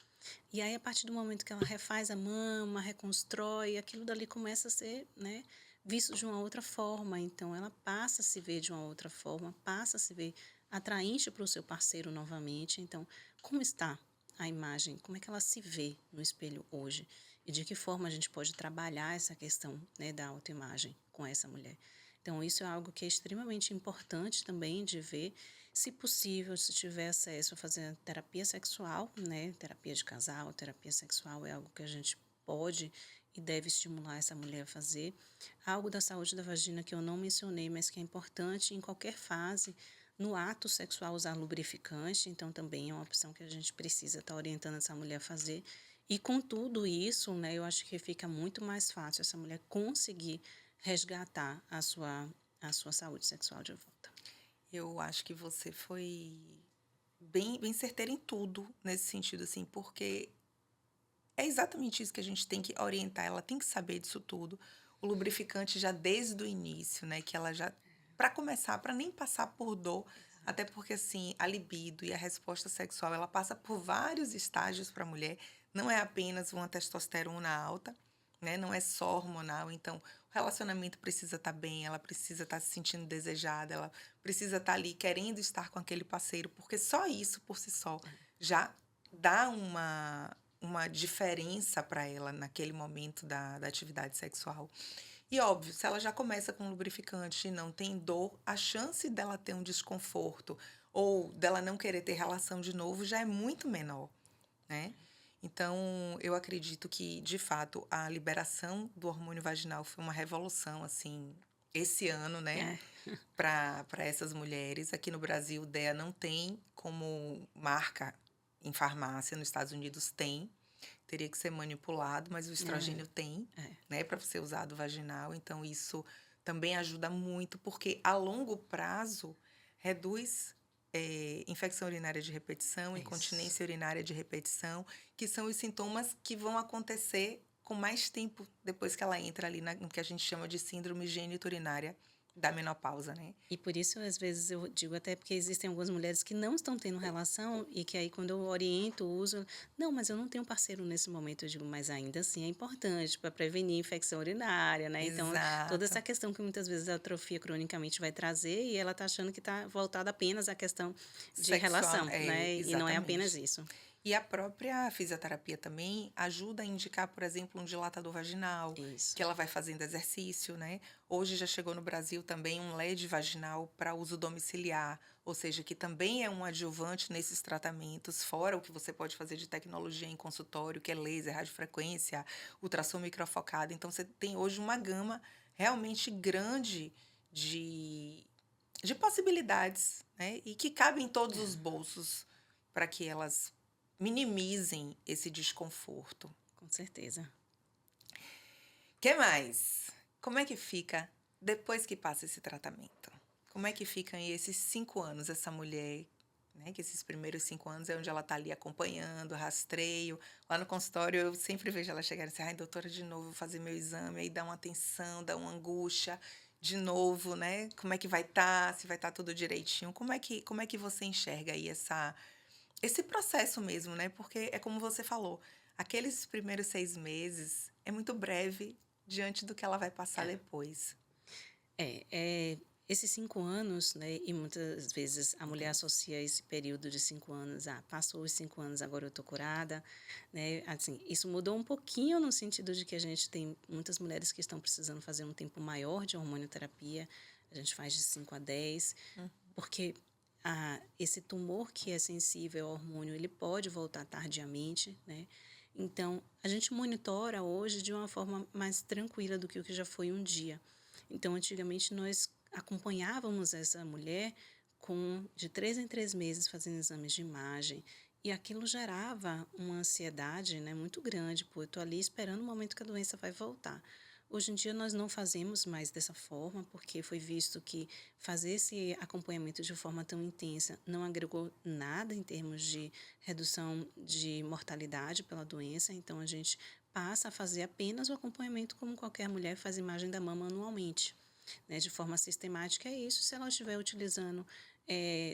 E aí, a partir do momento que ela refaz a mama, reconstrói, aquilo dali começa a ser, né, visto de uma outra forma. Então, ela passa a se ver de uma outra forma, passa a se ver atraente para o seu parceiro novamente. Então, como está a imagem? Como é que ela se vê no espelho hoje? E de que forma a gente pode trabalhar essa questão, né, da autoimagem com essa mulher? Então, isso é algo que é extremamente importante também de ver. Se possível, se tiver acesso a fazer terapia sexual, né? Terapia de casal, terapia sexual é algo que a gente pode e deve estimular essa mulher a fazer. Algo da saúde da vagina que eu não mencionei, mas que é importante em qualquer fase, no ato sexual usar lubrificante, então também é uma opção que a gente precisa estar orientando essa mulher a fazer. E com tudo isso, né, eu acho que fica muito mais fácil essa mulher conseguir resgatar a sua saúde sexual de volta. Eu acho que você foi bem certeira em tudo nesse sentido, assim, porque é exatamente isso que a gente tem que orientar, ela tem que saber disso tudo. O lubrificante já desde o início, né, que ela já para começar, para nem passar por dor, até porque, assim, a libido e a resposta sexual, ela passa por vários estágios para a mulher, não é apenas uma testosterona alta, né, não é só hormonal, então o relacionamento precisa estar bem, ela precisa estar se sentindo desejada, ela precisa estar ali querendo estar com aquele parceiro, porque só isso por si só já dá uma diferença para ela naquele momento da atividade sexual. E óbvio, se ela já começa com lubrificante e não tem dor, a chance dela ter um desconforto ou dela não querer ter relação de novo já é muito menor, né? Então, eu acredito que, de fato, a liberação do hormônio vaginal foi uma revolução, assim, esse ano, né, É, para essas mulheres. Aqui no Brasil, o DEA não tem como marca em farmácia, nos Estados Unidos tem. Teria que ser manipulado, mas o é, estrogênio tem, é. né, para ser usado vaginal. Então, isso também ajuda muito, porque a longo prazo reduz infecção urinária de repetição, Isso. incontinência urinária de repetição, que são os sintomas que vão acontecer com mais tempo depois que ela entra ali no que a gente chama de síndrome genitorinária da menopausa, né? E por isso, às vezes, eu digo até porque existem algumas mulheres que não estão tendo relação e que aí quando eu oriento o uso, não, mas eu não tenho parceiro nesse momento, eu digo, mas ainda assim é importante para prevenir infecção urinária, né? Então, toda essa Exato. questão que muitas vezes a atrofia cronicamente vai trazer e ela tá achando que está voltada apenas à questão de Sexual, relação, é, né? E não é apenas exatamente. isso. E a própria fisioterapia também ajuda a indicar, por exemplo, um dilatador vaginal, Isso. que ela vai fazendo exercício, né? Hoje já chegou no Brasil também um LED vaginal para uso domiciliar, ou seja, que também é um adjuvante nesses tratamentos, fora o que você pode fazer de tecnologia em consultório, que é laser, radiofrequência, ultrassom microfocado. Então, você tem hoje uma gama realmente grande de, de possibilidades, né? E que cabe em todos os É, bolsos para que elas minimizem esse desconforto. com certeza. Que mais? Como é que fica depois que passa esse tratamento? Como é que ficam aí esses 5 anos, essa mulher, né? Que esses primeiros 5 anos é onde ela está ali acompanhando, rastreio. Lá no consultório eu sempre vejo ela chegar e dizer, ai, doutora, de novo, vou fazer meu exame, aí dá uma tensão, dá uma angústia, de novo, né? Como é que vai estar? Se vai estar tudo direitinho? Como é que você enxerga aí esse processo mesmo, né? Porque é como você falou, aqueles primeiros 6 meses é muito breve diante do que ela vai passar É. depois. Esses 5 anos, né, e muitas vezes a mulher Entendo. associa esse período de 5 anos, passou os 5 anos, agora eu tô curada, né, assim, isso mudou um pouquinho no sentido de que a gente tem muitas mulheres que estão precisando fazer um tempo maior de hormonioterapia, a gente faz de 5 a 10, Hum, porque esse tumor que é sensível ao hormônio, ele pode voltar tardiamente, né, então a gente monitora hoje de uma forma mais tranquila do que o que já foi um dia. Então, antigamente, nós acompanhávamos essa mulher com de 3 em 3 meses fazendo exames de imagem, e aquilo gerava uma ansiedade, né, muito grande, pô, eu tô ali esperando o momento que a doença vai voltar. Hoje em dia nós não fazemos mais dessa forma, porque foi visto que fazer esse acompanhamento de forma tão intensa não agregou nada em termos de redução de mortalidade pela doença, então a gente passa a fazer apenas o acompanhamento como qualquer mulher faz imagem da mama anualmente, né, de forma sistemática. É isso, se ela estiver utilizando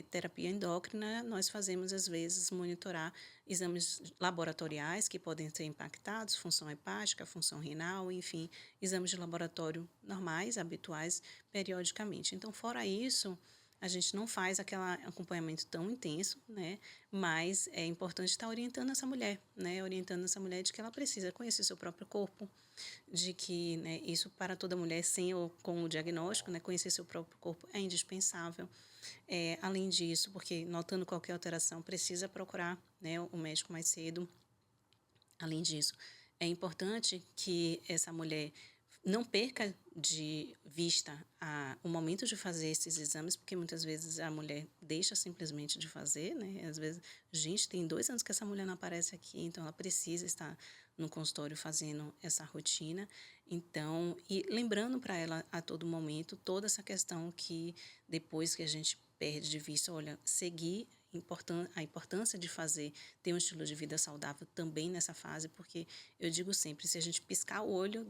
terapia endócrina, nós fazemos às vezes monitorar exames laboratoriais que podem ser impactados, função hepática, função renal, enfim, exames de laboratório normais, habituais, periodicamente. Então, fora isso, a gente não faz aquele acompanhamento tão intenso, né? Mas é importante estar orientando essa mulher, né? Orientando essa mulher de que ela precisa conhecer seu próprio corpo, de que, né, isso para toda mulher, sem ou com o diagnóstico, né, conhecer seu próprio corpo é indispensável. Além disso, porque notando qualquer alteração, precisa procurar, né, o médico mais cedo. Além disso, é importante que essa mulher não perca de vista o momento de fazer esses exames, porque muitas vezes a mulher deixa simplesmente de fazer, né? Às vezes, gente, tem 2 anos que essa mulher não aparece aqui, então ela precisa estar no consultório fazendo essa rotina. Então, e lembrando para ela a todo momento toda essa questão que depois que a gente perde de vista, olha, seguir a importância de ter um estilo de vida saudável também nessa fase, porque eu digo sempre, se a gente piscar o olho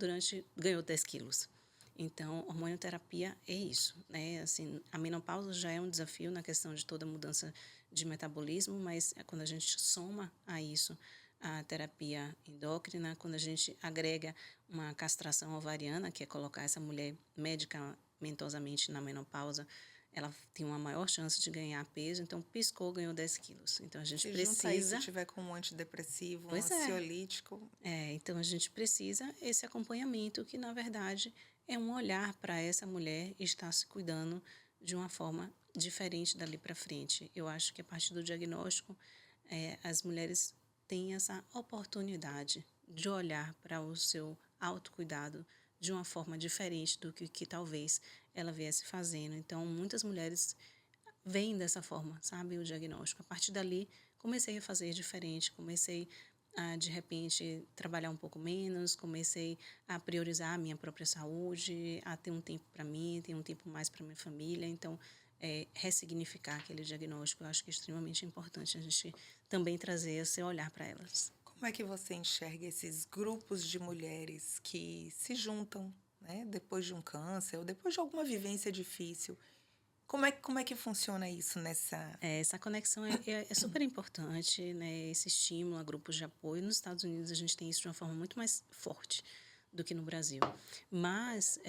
ganhou 10 quilos. Então, hormonioterapia é isso, né? Assim, a menopausa já é um desafio na questão de toda mudança de metabolismo, mas quando a gente soma a isso a terapia endócrina, quando a gente agrega uma castração ovariana, que é colocar essa mulher medicamentosamente na menopausa, ela tem uma maior chance de ganhar peso, então piscou, ganhou 10 quilos. Então a gente Se junta aí, se precisa. tiver com um antidepressivo, um Pois é, ansiolítico, então a gente precisa esse acompanhamento, que na verdade é um olhar para essa mulher estar se cuidando de uma forma diferente dali para frente. Eu acho que a partir do diagnóstico, as mulheres têm essa oportunidade de olhar para o seu autocuidado de uma forma diferente do que talvez ela viesse fazendo. Então, muitas mulheres veem dessa forma, sabe, o diagnóstico. A partir dali, comecei a fazer diferente, comecei a, de repente, trabalhar um pouco menos, comecei a priorizar a minha própria saúde, a ter um tempo para mim, ter um tempo mais para minha família. Então, ressignificar aquele diagnóstico, eu acho que é extremamente importante a gente também trazer esse olhar para elas. como é que você enxerga esses grupos de mulheres que se juntam, né, depois de um câncer ou depois de alguma vivência difícil? Como é que funciona isso nessa. Essa conexão é super importante, né? Esse estímulo a grupos de apoio. Nos Estados Unidos a gente tem isso de uma forma muito mais forte do que no Brasil. Mas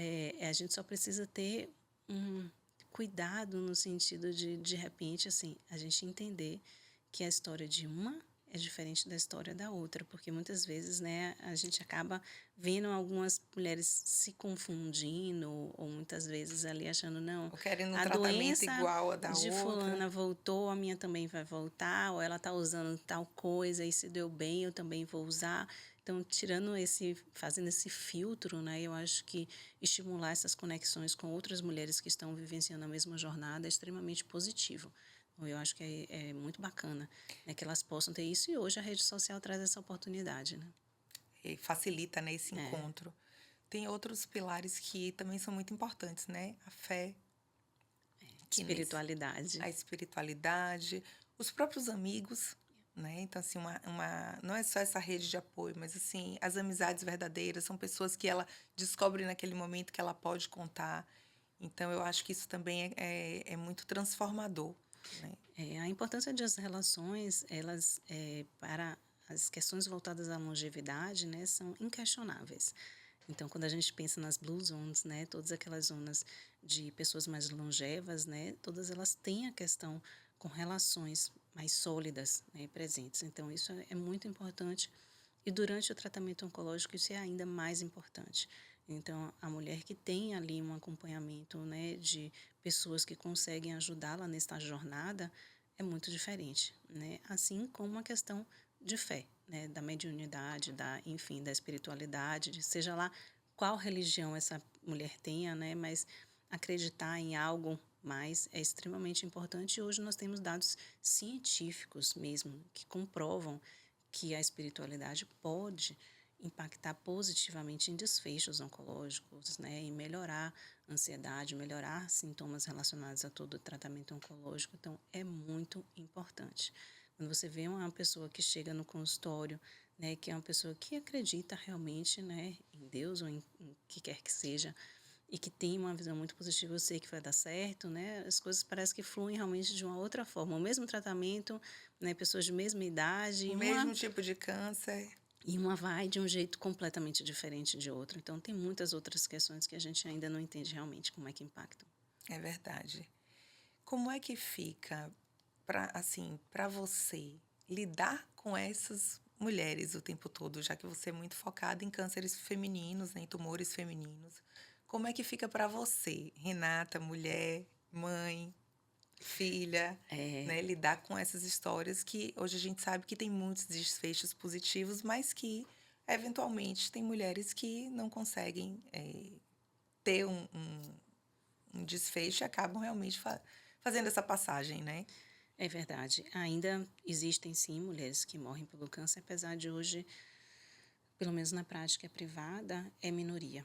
a gente só precisa ter um cuidado no sentido de repente, assim, a gente entender que a história de uma é diferente da história da outra, porque muitas vezes, né, a gente acaba vendo algumas mulheres se confundindo, ou muitas vezes ali achando, não, Ou querendo um a tratamento doença igual a da de outra? fulana voltou, a minha também vai voltar, ou ela está usando tal coisa e se deu bem, eu também vou usar. Então, fazendo esse filtro, né, eu acho que estimular essas conexões com outras mulheres que estão vivenciando a mesma jornada é extremamente positivo. Então, eu acho que é muito bacana, né, que elas possam ter isso, e hoje a rede social traz essa oportunidade, né? E facilita, né, esse É, encontro. Tem outros pilares que também são muito importantes, né? A fé, que nesse, espiritualidade. a espiritualidade, os próprios amigos, né? Então, assim, não é só essa rede de apoio, mas, assim, as amizades verdadeiras são pessoas que ela descobre naquele momento que ela pode contar. Então, eu acho que isso também é muito transformador, né? A importância das relações, elas, para as questões voltadas à longevidade, né, são inquestionáveis. Então, quando a gente pensa nas blue zones, né, todas aquelas zonas de pessoas mais longevas, né, todas elas têm a questão com relações mais sólidas, né, presentes. Então, isso é muito importante. E durante o tratamento oncológico, isso é ainda mais importante. Então, a mulher que tem ali um acompanhamento, né, de pessoas que conseguem ajudá-la nesta jornada é muito diferente, né? Assim como a questão de fé, né, da mediunidade, enfim, da espiritualidade, seja lá qual religião essa mulher tenha, né, mas acreditar em algo mais é extremamente importante. E hoje nós temos dados científicos mesmo que comprovam que a espiritualidade pode impactar positivamente em desfechos oncológicos, né, em melhorar a ansiedade, melhorar sintomas relacionados a todo o tratamento oncológico. Então, é muito importante. Quando você vê uma pessoa que chega no consultório, né, que é uma pessoa que acredita realmente, né, em Deus ou em que quer que seja, e que tem uma visão muito positiva, eu sei que vai dar certo, né? As coisas parecem que fluem realmente de uma outra forma. O mesmo tratamento, né? Pessoas de mesma idade, O mesmo tipo de câncer. e uma vai de um jeito completamente diferente de outro. Então, tem muitas outras questões que a gente ainda não entende realmente como é que impactam. É verdade. Como é que fica para assim, para você lidar com essas mulheres o tempo todo, já que você é muito focada em cânceres femininos, né, em tumores femininos? Como é que fica para você, Renata, mulher, mãe, filha, É, né, lidar com essas histórias que hoje a gente sabe que tem muitos desfechos positivos, mas que eventualmente tem mulheres que não conseguem ter um desfecho e acabam realmente fazendo essa passagem, né? é verdade. Ainda existem, sim, mulheres que morrem pelo câncer, apesar de hoje, pelo menos na prática privada, é minoria.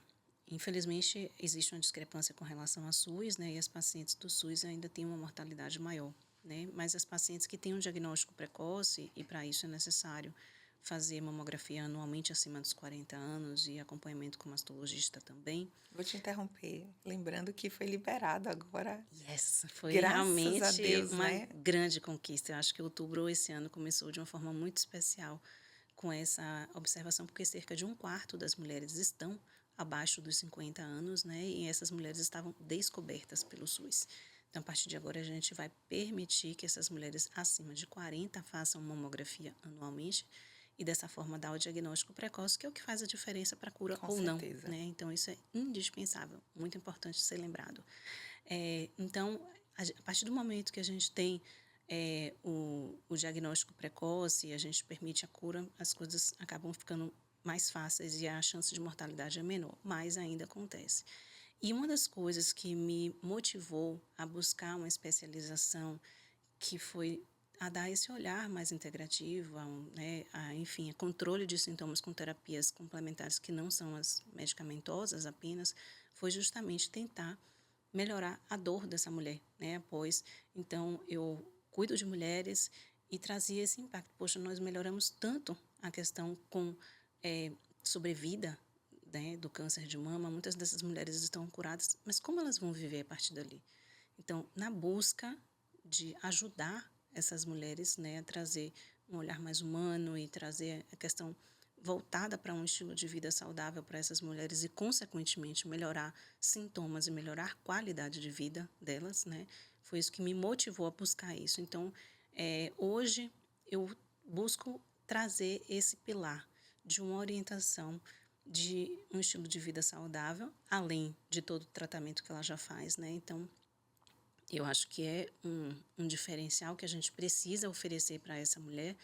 Infelizmente, existe uma discrepância com relação à SUS, né, e as pacientes do SUS ainda têm uma mortalidade maior, né, mas as pacientes que têm um diagnóstico precoce, e para isso é necessário fazer mamografia anualmente acima dos 40 anos e acompanhamento com mastologista também. Vou te interromper, lembrando que foi liberado agora, Yes, foi graças a realmente Deus, uma né? grande conquista. Eu acho que outubro esse ano começou de uma forma muito especial com essa observação, porque cerca de um quarto das mulheres estão abaixo dos 50 anos, né? E essas mulheres estavam descobertas pelo SUS. Então, a partir de agora, a gente vai permitir que essas mulheres acima de 40 façam mamografia anualmente e dessa forma dar o diagnóstico precoce, que é o que faz a diferença para a cura Com ou não, certeza. né? Então, isso é indispensável, muito importante ser lembrado. Então, a partir do momento que a gente tem o diagnóstico precoce, a gente permite a cura, as coisas acabam ficando mais fáceis e a chance de mortalidade é menor, mas ainda acontece. E uma das coisas que me motivou a buscar uma especialização que foi a dar esse olhar mais integrativo, né, enfim, a controle de sintomas com terapias complementares que não são as medicamentosas apenas, foi justamente tentar melhorar a dor dessa mulher, né? Pois, então, eu cuido de mulheres e trazia esse impacto. Poxa, nós melhoramos tanto a questão com sobrevida, né, do câncer de mama. Muitas dessas mulheres estão curadas, mas como elas vão viver a partir dali? Então, na busca de ajudar essas mulheres, né, a trazer um olhar mais humano e trazer a questão voltada para um estilo de vida saudável para essas mulheres e, consequentemente, melhorar sintomas e melhorar a qualidade de vida delas, né? Foi isso que me motivou a buscar isso. Então, hoje eu busco trazer esse pilar de uma orientação de um estilo de vida saudável, além de todo o tratamento que ela já faz, né? Então, eu acho que é um diferencial que a gente precisa oferecer para essa mulher,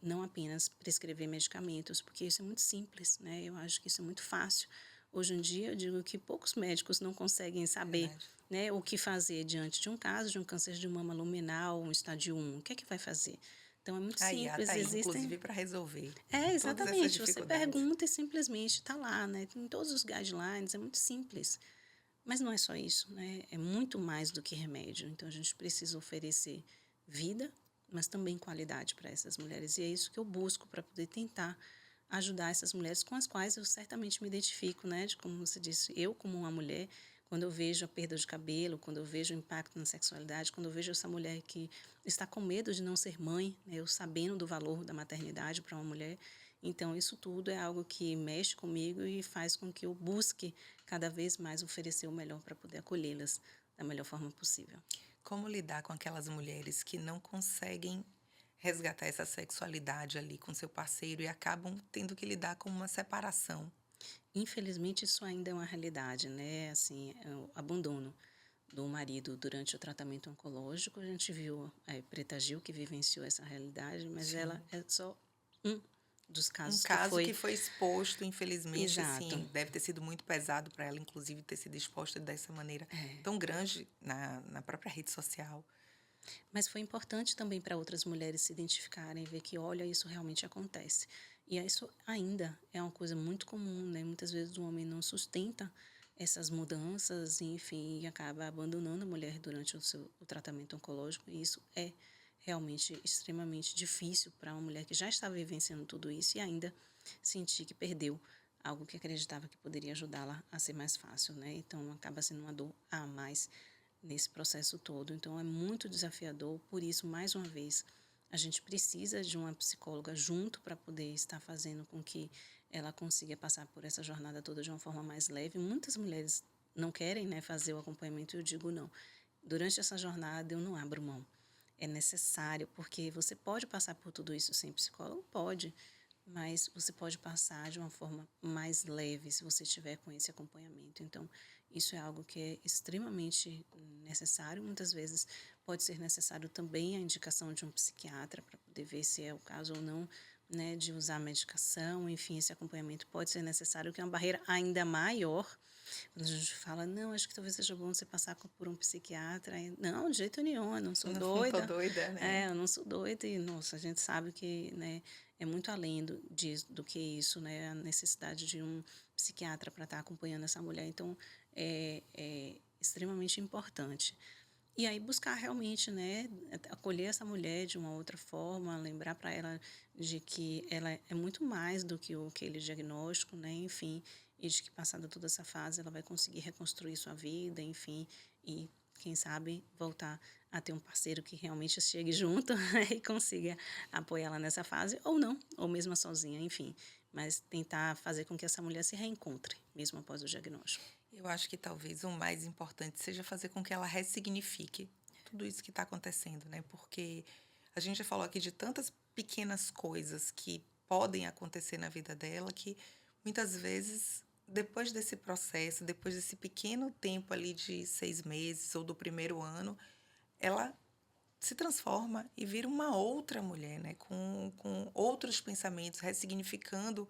não apenas prescrever medicamentos, porque isso é muito simples, né? Eu acho que isso é muito fácil. Hoje em dia, eu digo que poucos médicos não conseguem saber, Verdade. né, o que fazer diante de um caso de um câncer de mama luminal, um estádio 1. O que é que vai fazer? Então, é muito A IA está simples, aí, existem... inclusive, para resolver todas essas exatamente, você dificuldades. pergunta e simplesmente está lá, né? Tem todos os guidelines, é muito simples. Mas não é só isso, né? É muito mais do que remédio. Então, a gente precisa oferecer vida, mas também qualidade para essas mulheres. E é isso que eu busco para poder tentar ajudar essas mulheres com as quais eu certamente me identifico, né? De como você disse, eu como uma mulher, quando eu vejo a perda de cabelo, quando eu vejo o impacto na sexualidade, quando eu vejo essa mulher que está com medo de não ser mãe, né? Eu sabendo do valor da maternidade para uma mulher. Então, isso tudo é algo que mexe comigo e faz com que eu busque cada vez mais oferecer o melhor para poder acolhê-las da melhor forma possível. Como lidar com aquelas mulheres que não conseguem resgatar essa sexualidade ali com seu parceiro e acabam tendo que lidar com uma separação? Infelizmente, isso ainda é uma realidade, né? Assim, é o abandono do marido durante o tratamento oncológico. A gente viu a Preta Gil, que vivenciou essa realidade, mas ela Sim. é só um dos Um casos que caso foi que foi exposto, infelizmente, exato. assim, deve ter sido muito pesado para ela, inclusive, ter sido exposta dessa maneira É. tão grande na própria rede social. Mas foi importante também para outras mulheres se identificarem e ver que, olha, isso realmente acontece. E isso ainda é uma coisa muito comum, né? Muitas vezes o homem não sustenta essas mudanças, enfim, e acaba abandonando a mulher durante o tratamento oncológico, e isso é realmente extremamente difícil para uma mulher que já está vivenciando tudo isso e ainda sentir que perdeu algo que acreditava que poderia ajudá-la a ser mais fácil, né? Então acaba sendo uma dor a mais nesse processo todo. Então é muito desafiador, por isso, mais uma vez, a gente precisa de uma psicóloga junto para poder estar fazendo com que ela consiga passar por essa jornada toda de uma forma mais leve. Muitas mulheres não querem, né, fazer o acompanhamento e eu digo não. Durante essa jornada eu não abro mão. É necessário, porque você pode passar por tudo isso sem psicólogo? Pode, mas você pode passar de uma forma mais leve se você estiver com esse acompanhamento. Então, isso é algo que é extremamente necessário. Muitas vezes pode ser necessário também a indicação de um psiquiatra para poder ver se é o caso ou não, né, de usar medicação. Enfim, esse acompanhamento pode ser necessário, que é uma barreira ainda maior. Quando a gente fala, não, acho que talvez seja bom você passar por um psiquiatra. Não, de jeito nenhum, eu não sou Não tô doida. doida, né? Eu não sou doida e, nossa, a gente sabe que, né, é muito além do que isso, né, a necessidade de um psiquiatra para estar acompanhando essa mulher. Então, é extremamente importante. E aí buscar realmente, né, acolher essa mulher de uma outra forma, lembrar para ela de que ela é muito mais do que aquele diagnóstico, né, enfim, e de que passada toda essa fase ela vai conseguir reconstruir sua vida, enfim, e quem sabe voltar a ter um parceiro que realmente chegue junto e consiga apoiá-la nessa fase, ou não, ou mesmo sozinha, enfim, mas tentar fazer com que essa mulher se reencontre, mesmo após o diagnóstico. Eu acho que talvez o mais importante seja fazer com que ela ressignifique tudo isso que está acontecendo, né? Porque a gente já falou aqui de tantas pequenas coisas que podem acontecer na vida dela que muitas vezes, depois desse processo, depois desse pequeno tempo ali de 6 meses ou do primeiro ano, ela se transforma e vira uma outra mulher, né? Com outros pensamentos, ressignificando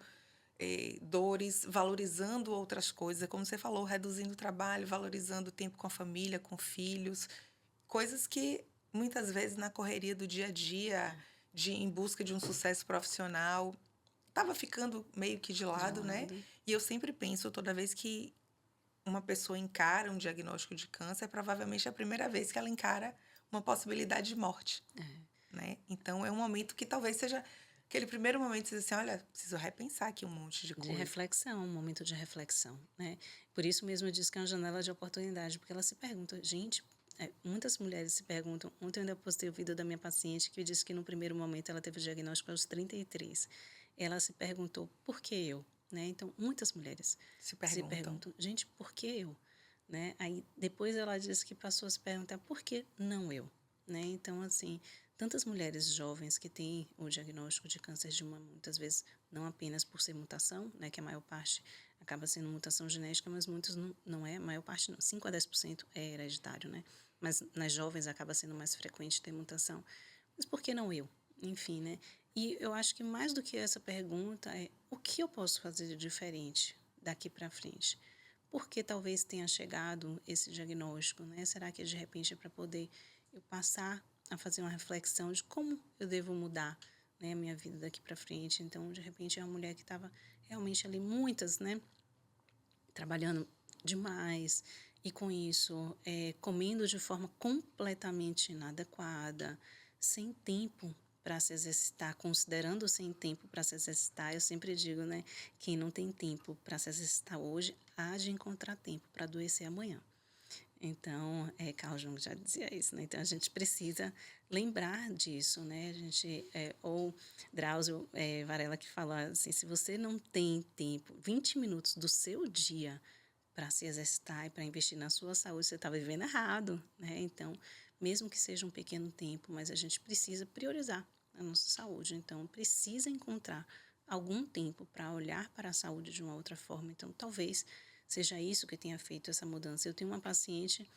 dores, valorizando outras coisas, como você falou, reduzindo o trabalho, valorizando o tempo com a família, com filhos, coisas que muitas vezes na correria do dia a dia, em busca de um sucesso profissional, estava ficando meio que de De lado, né? lado. E eu sempre penso, toda vez que uma pessoa encara um diagnóstico de câncer, provavelmente é a primeira vez que ela encara uma possibilidade de morte, né? Então é um momento que talvez seja aquele primeiro momento de dizer assim, olha, preciso repensar aqui um monte de De coisa. reflexão, um momento de reflexão, né. Por isso mesmo eu disse que é uma janela de oportunidade, porque ela se pergunta: "Gente", muitas mulheres se perguntam. Ontem eu ainda postei o vídeo da minha paciente que disse que no primeiro momento ela teve o diagnóstico aos 33. Ela se perguntou: "Por que eu?", né. Então muitas mulheres Se se perguntam. perguntam: "Gente, por que eu?", né. Aí depois ela disse que passou a se perguntar: "Por que não eu?", né. Então assim, tantas mulheres jovens que têm o diagnóstico de câncer de mama, muitas vezes não apenas por ser mutação, né, que a maior parte acaba sendo mutação genética, mas muitos não é, a maior parte não, 5 a 10% é hereditário, né, mas nas jovens acaba sendo mais frequente ter mutação. Mas por que não eu? Enfim, né, e eu acho que mais do que essa pergunta é: o que eu posso fazer de diferente daqui para frente? Por que talvez tenha chegado esse diagnóstico, né? Será que de repente é para poder eu passar a fazer uma reflexão de como eu devo mudar, né, a minha vida daqui para frente? Então, de repente, é uma mulher que estava realmente ali, muitas, né, trabalhando demais e com isso, comendo de forma completamente inadequada, sem tempo para se exercitar, considerando sem tempo para se exercitar, eu sempre digo, né, quem não tem tempo para se exercitar hoje, há de encontrar tempo para adoecer amanhã. Então, Carl Jung já dizia isso, né, então a gente precisa lembrar disso, né, a gente, ou Drauzio, Varela que fala assim: "Se você não tem tempo, 20 minutos do seu dia para se exercitar e para investir na sua saúde, você está vivendo errado", né, então, mesmo que seja um pequeno tempo, mas a gente precisa priorizar a nossa saúde, então precisa encontrar algum tempo para olhar para a saúde de uma outra forma, então talvez seja isso que tenha feito essa mudança. Eu tenho uma paciente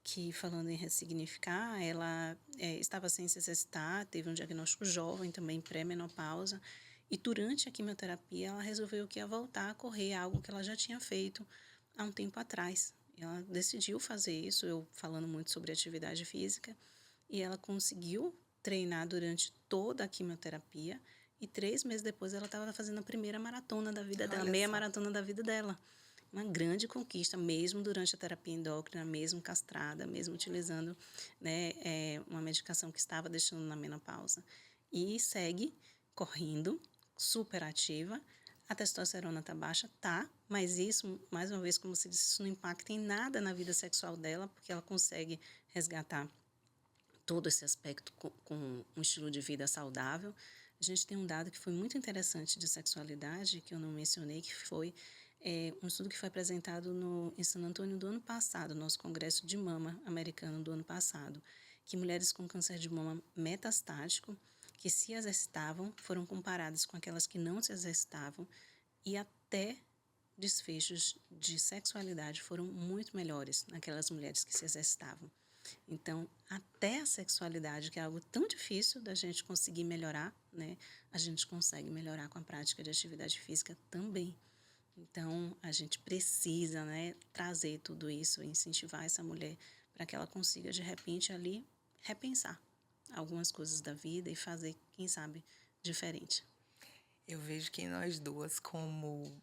que, falando em ressignificar, ela estava sem se exercitar, teve um diagnóstico jovem, também pré-menopausa, e durante a quimioterapia ela resolveu que ia voltar a correr, algo que ela já tinha feito há um tempo atrás. Ela decidiu fazer isso, eu falando muito sobre atividade física, e ela conseguiu treinar durante toda a quimioterapia e 3 meses depois ela estava fazendo a primeira maratona da vida dela, Olha meia só. maratona da vida dela. Uma grande conquista, mesmo durante a terapia endócrina, mesmo castrada, mesmo utilizando, né, uma medicação que estava deixando na menopausa. E segue correndo, super ativa. A testosterona está baixa? Tá, mas isso, mais uma vez, como você disse, isso não impacta em nada na vida sexual dela, porque ela consegue resgatar todo esse aspecto com um estilo de vida saudável. A gente tem um dado que foi muito interessante de sexualidade, que eu não mencionei, que foi um estudo que foi apresentado em San Antônio do ano passado, nosso congresso de mama americano do ano passado, que mulheres com câncer de mama metastático, que se exercitavam, foram comparadas com aquelas que não se exercitavam e até desfechos de sexualidade foram muito melhores naquelas mulheres que se exercitavam. Então, até a sexualidade, que é algo tão difícil da gente conseguir melhorar, né? A gente consegue melhorar com a prática de atividade física também. Então, a gente precisa, né, trazer tudo isso, incentivar essa mulher para que ela consiga, de repente, ali, repensar algumas coisas da vida e fazer, quem sabe, diferente. Eu vejo que nós duas, como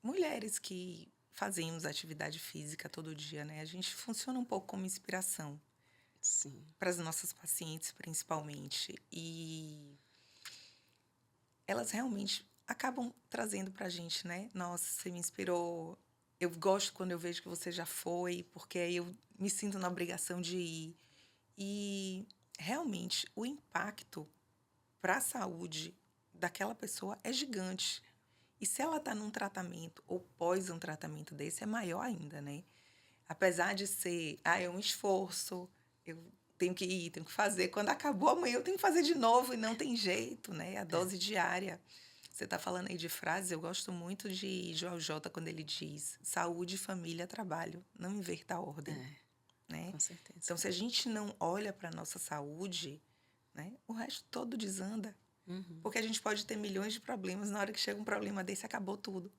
mulheres que fazemos atividade física todo dia, né? A gente funciona um pouco como inspiração Sim, para as nossas pacientes, principalmente. E elas realmente acabam trazendo pra gente, né? Nossa, você me inspirou. Eu gosto quando eu vejo que você já foi, porque aí eu me sinto na obrigação de ir. E realmente o impacto para a saúde daquela pessoa é gigante. E se ela está num tratamento ou pós um tratamento desse, é maior ainda, né? Apesar de ser, é um esforço, eu tenho que ir, tenho que fazer. Quando acabou amanhã, eu tenho que fazer de novo e não tem jeito, né? A é, dose diária. Você está falando aí de frases, eu gosto muito de Joel J quando ele diz: saúde, família, trabalho, não inverta a ordem, é, né? com certeza. Então, se a gente não olha para a nossa saúde, né, o resto todo desanda. Uhum. Porque a gente pode ter milhões de problemas, na hora que chega um problema desse, acabou tudo.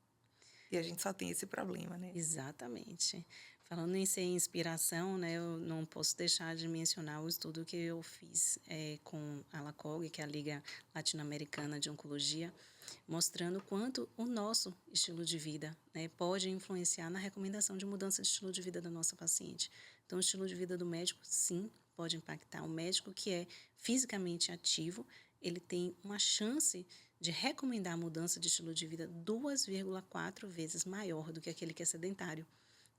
E a gente só tem esse problema, né? Exatamente. Falando em ser inspiração, né, eu não posso deixar de mencionar o estudo que eu fiz com a LACOG, que é a Liga Latino-Americana de Oncologia, mostrando quanto o nosso estilo de vida, né, pode influenciar na recomendação de mudança de estilo de vida da nossa paciente. Então, o estilo de vida do médico, sim, pode impactar. O médico que é fisicamente ativo, ele tem uma chance de recomendar a mudança de estilo de vida 2,4 vezes maior do que aquele que é sedentário.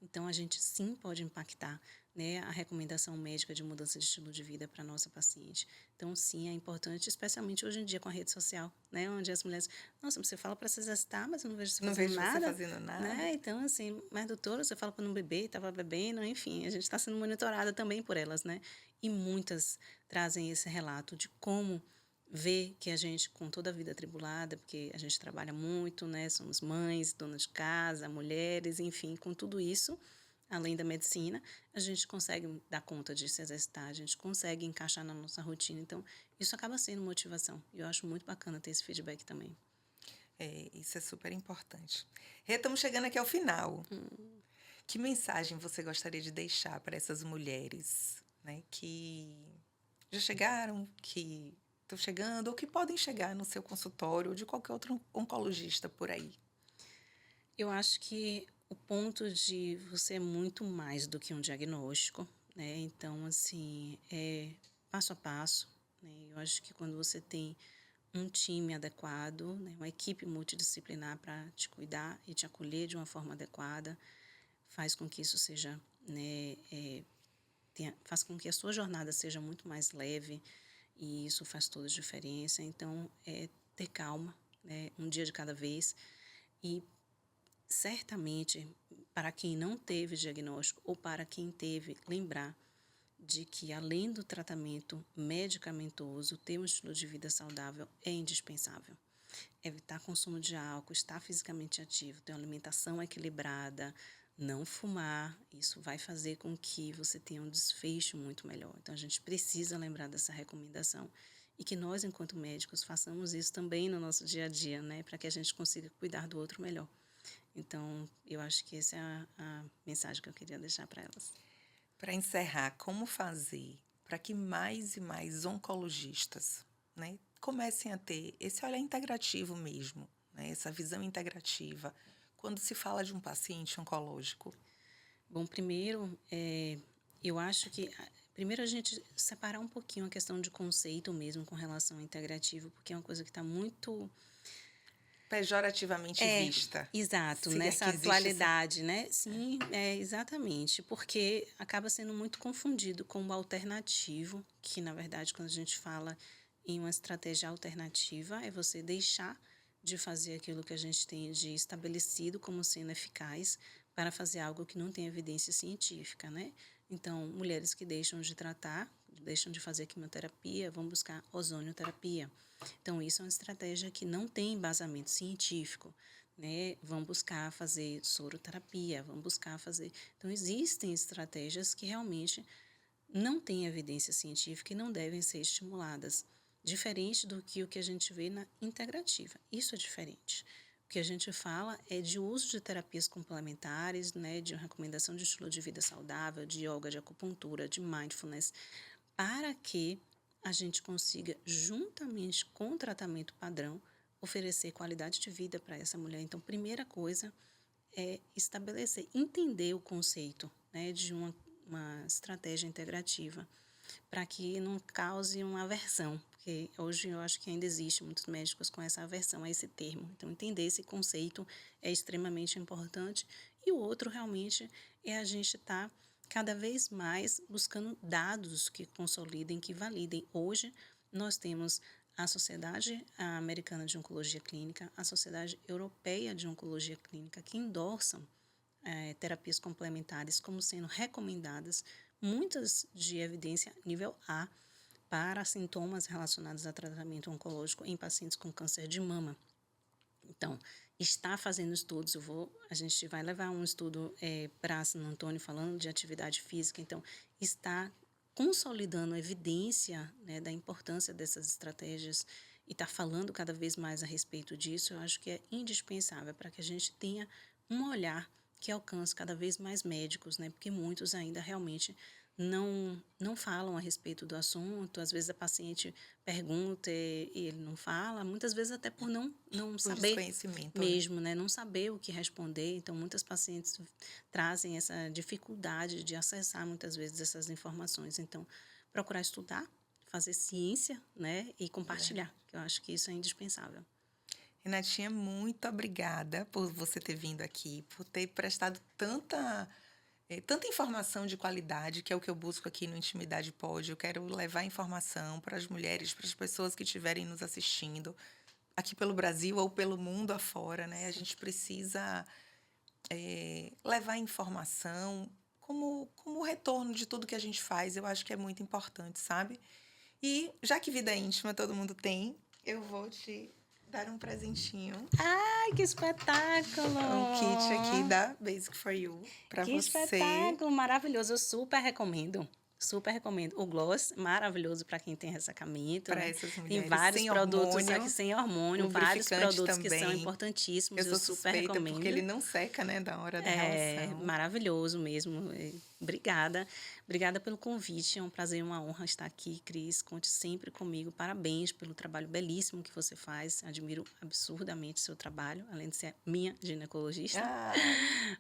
Então, a gente sim pode impactar, né, a recomendação médica de mudança de estilo de vida para a nossa paciente. Então, sim, é importante, especialmente hoje em dia com a rede social, né, onde as mulheres, nossa, você fala para se exercitar, mas eu não vejo você Não fazendo vejo você nada, fazendo nada. né? Então, assim, mas doutora, você fala para não beber, estava bebendo, enfim, a gente está sendo monitorada também por elas, né? E muitas trazem esse relato de como ver que a gente, com toda a vida atribulada, porque a gente trabalha muito, né? Somos mães, donas de casa, mulheres, enfim, com tudo isso, além da medicina, a gente consegue dar conta de se exercitar, a gente consegue encaixar na nossa rotina. Então, isso acaba sendo motivação. E eu acho muito bacana ter esse feedback também. É, isso é super importante. Rê, estamos chegando aqui ao final. Que mensagem você gostaria de deixar para essas mulheres, né, que já chegaram, que estão chegando ou que podem chegar no seu consultório ou de qualquer outro oncologista por aí? Eu acho que o ponto de você é muito mais do que um diagnóstico, né? Então, assim, é passo a passo, né? Eu acho que quando você tem um time adequado, né? Uma equipe multidisciplinar para te cuidar e te acolher de uma forma adequada, faz com que isso seja, né? Faz com que a sua jornada seja muito mais leve e isso faz toda a diferença. Então, é ter calma, né? Um dia de cada vez e certamente, para quem não teve diagnóstico ou para quem teve, lembrar de que, além do tratamento medicamentoso, ter um estilo de vida saudável é indispensável. Evitar consumo de álcool, estar fisicamente ativo, ter uma alimentação equilibrada, não fumar, isso vai fazer com que você tenha um desfecho muito melhor. Então, a gente precisa lembrar dessa recomendação e que nós, enquanto médicos, façamos isso também no nosso dia a dia, né, para que a gente consiga cuidar do outro melhor. Então, eu acho que essa é a mensagem que eu queria deixar para elas. Para encerrar, como fazer para que mais e mais oncologistas, né, comecem a ter esse olhar integrativo mesmo, né? Essa visão integrativa, quando se fala de um paciente oncológico? Bom, primeiro, eu acho que primeiro a gente separar um pouquinho a questão de conceito mesmo com relação ao integrativo, porque é uma coisa que está muito Pejorativamente vista. exato, Se é nessa que existe essa. atualidade, né? Sim, exatamente, porque acaba sendo muito confundido com o alternativo, que na verdade, quando a gente fala em uma estratégia alternativa, é você deixar de fazer aquilo que a gente tem de estabelecido como sendo eficaz para fazer algo que não tem evidência científica, né? Então, mulheres que deixam de tratar, deixam de fazer quimioterapia, vão buscar ozonioterapia. Então, isso é uma estratégia que não tem embasamento científico, né? Vão buscar fazer soroterapia, vão buscar fazer. Então, existem estratégias que realmente não têm evidência científica e não devem ser estimuladas. Diferente do que o que a gente vê na integrativa. Isso é diferente. O que a gente fala é de uso de terapias complementares, né, de recomendação de estilo de vida saudável, de yoga, de acupuntura, de mindfulness, para que a gente consiga, juntamente com o tratamento padrão, oferecer qualidade de vida para essa mulher. Então, primeira coisa é estabelecer, entender o conceito, né, de uma estratégia integrativa, para que não cause uma aversão, porque hoje eu acho que ainda existe muitos médicos com essa aversão a esse termo. Então, entender esse conceito é extremamente importante. E o outro, realmente, é a gente estar cada vez mais buscando dados que consolidem, que validem. Hoje, nós temos a Sociedade Americana de Oncologia Clínica, a Sociedade Europeia de Oncologia Clínica, que endossam terapias complementares como sendo recomendadas, muitas de evidência nível A, para sintomas relacionados a tratamento oncológico em pacientes com câncer de mama. Então, está fazendo estudos, a gente vai levar um estudo para San Antônio falando de atividade física, então está consolidando a evidência, né, da importância dessas estratégias e está falando cada vez mais a respeito disso. Eu acho que é indispensável para que a gente tenha um olhar que alcance cada vez mais médicos, né, porque muitos ainda realmente não falam a respeito do assunto. Às vezes a paciente pergunta e ele não fala, muitas vezes até por não Um saber desconhecimento, né? mesmo, né? Não saber o que responder. Então, muitas pacientes trazem essa dificuldade de acessar muitas vezes essas informações. Então, procurar estudar, fazer ciência, né? E compartilhar, que eu acho que isso é indispensável. Renatinha, muito obrigada por você ter vindo aqui, por ter prestado tanta informação de qualidade, que é o que eu busco aqui no Intimidade Pod. Eu quero levar informação para as mulheres, para as pessoas que estiverem nos assistindo, aqui pelo Brasil ou pelo mundo afora, né? A gente precisa levar informação como retorno de tudo que a gente faz. Eu acho que é muito importante, sabe? E já que vida íntima todo mundo tem, eu vou te dar um presentinho. Ai, que espetáculo! Um kit aqui da Basic for You para Que você. espetáculo maravilhoso, eu super recomendo. Super recomendo. O gloss, maravilhoso para quem tem ressacamento, Para né? essas Tem mulheres vários sem produtos aqui hormônio, sem hormônio, vários lubrificante produtos que são também. importantíssimos, Eu eu sou super suspeita recomendo. porque ele não seca, né, da hora da É relação. maravilhoso mesmo. Obrigada. Obrigada pelo convite. É um prazer e uma honra estar aqui, Cris. Conte sempre comigo. Parabéns pelo trabalho belíssimo que você faz. Admiro absurdamente seu trabalho, além de ser minha ginecologista. Ah,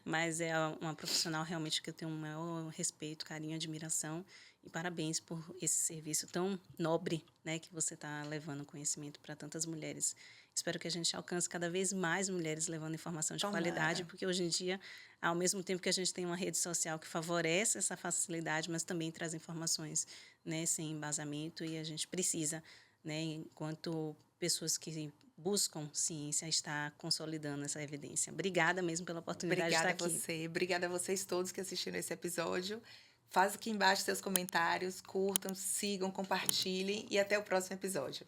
Mas é uma profissional realmente que eu tenho um maior respeito, carinho, admiração. E parabéns por esse serviço tão nobre, né, que você está levando conhecimento para tantas mulheres. Espero que a gente alcance cada vez mais mulheres levando informação de Tomara. qualidade, porque hoje em dia, ao mesmo tempo que a gente tem uma rede social que favorece essa facilidade, mas também traz informações, né, sem embasamento, e a gente precisa, né, enquanto pessoas que buscam ciência, estar consolidando essa evidência. Obrigada mesmo pela oportunidade Obrigada a de estar aqui. você. Obrigada a vocês todos que assistiram esse episódio. Faz aqui embaixo seus comentários, curtam, sigam, compartilhem e até o próximo episódio.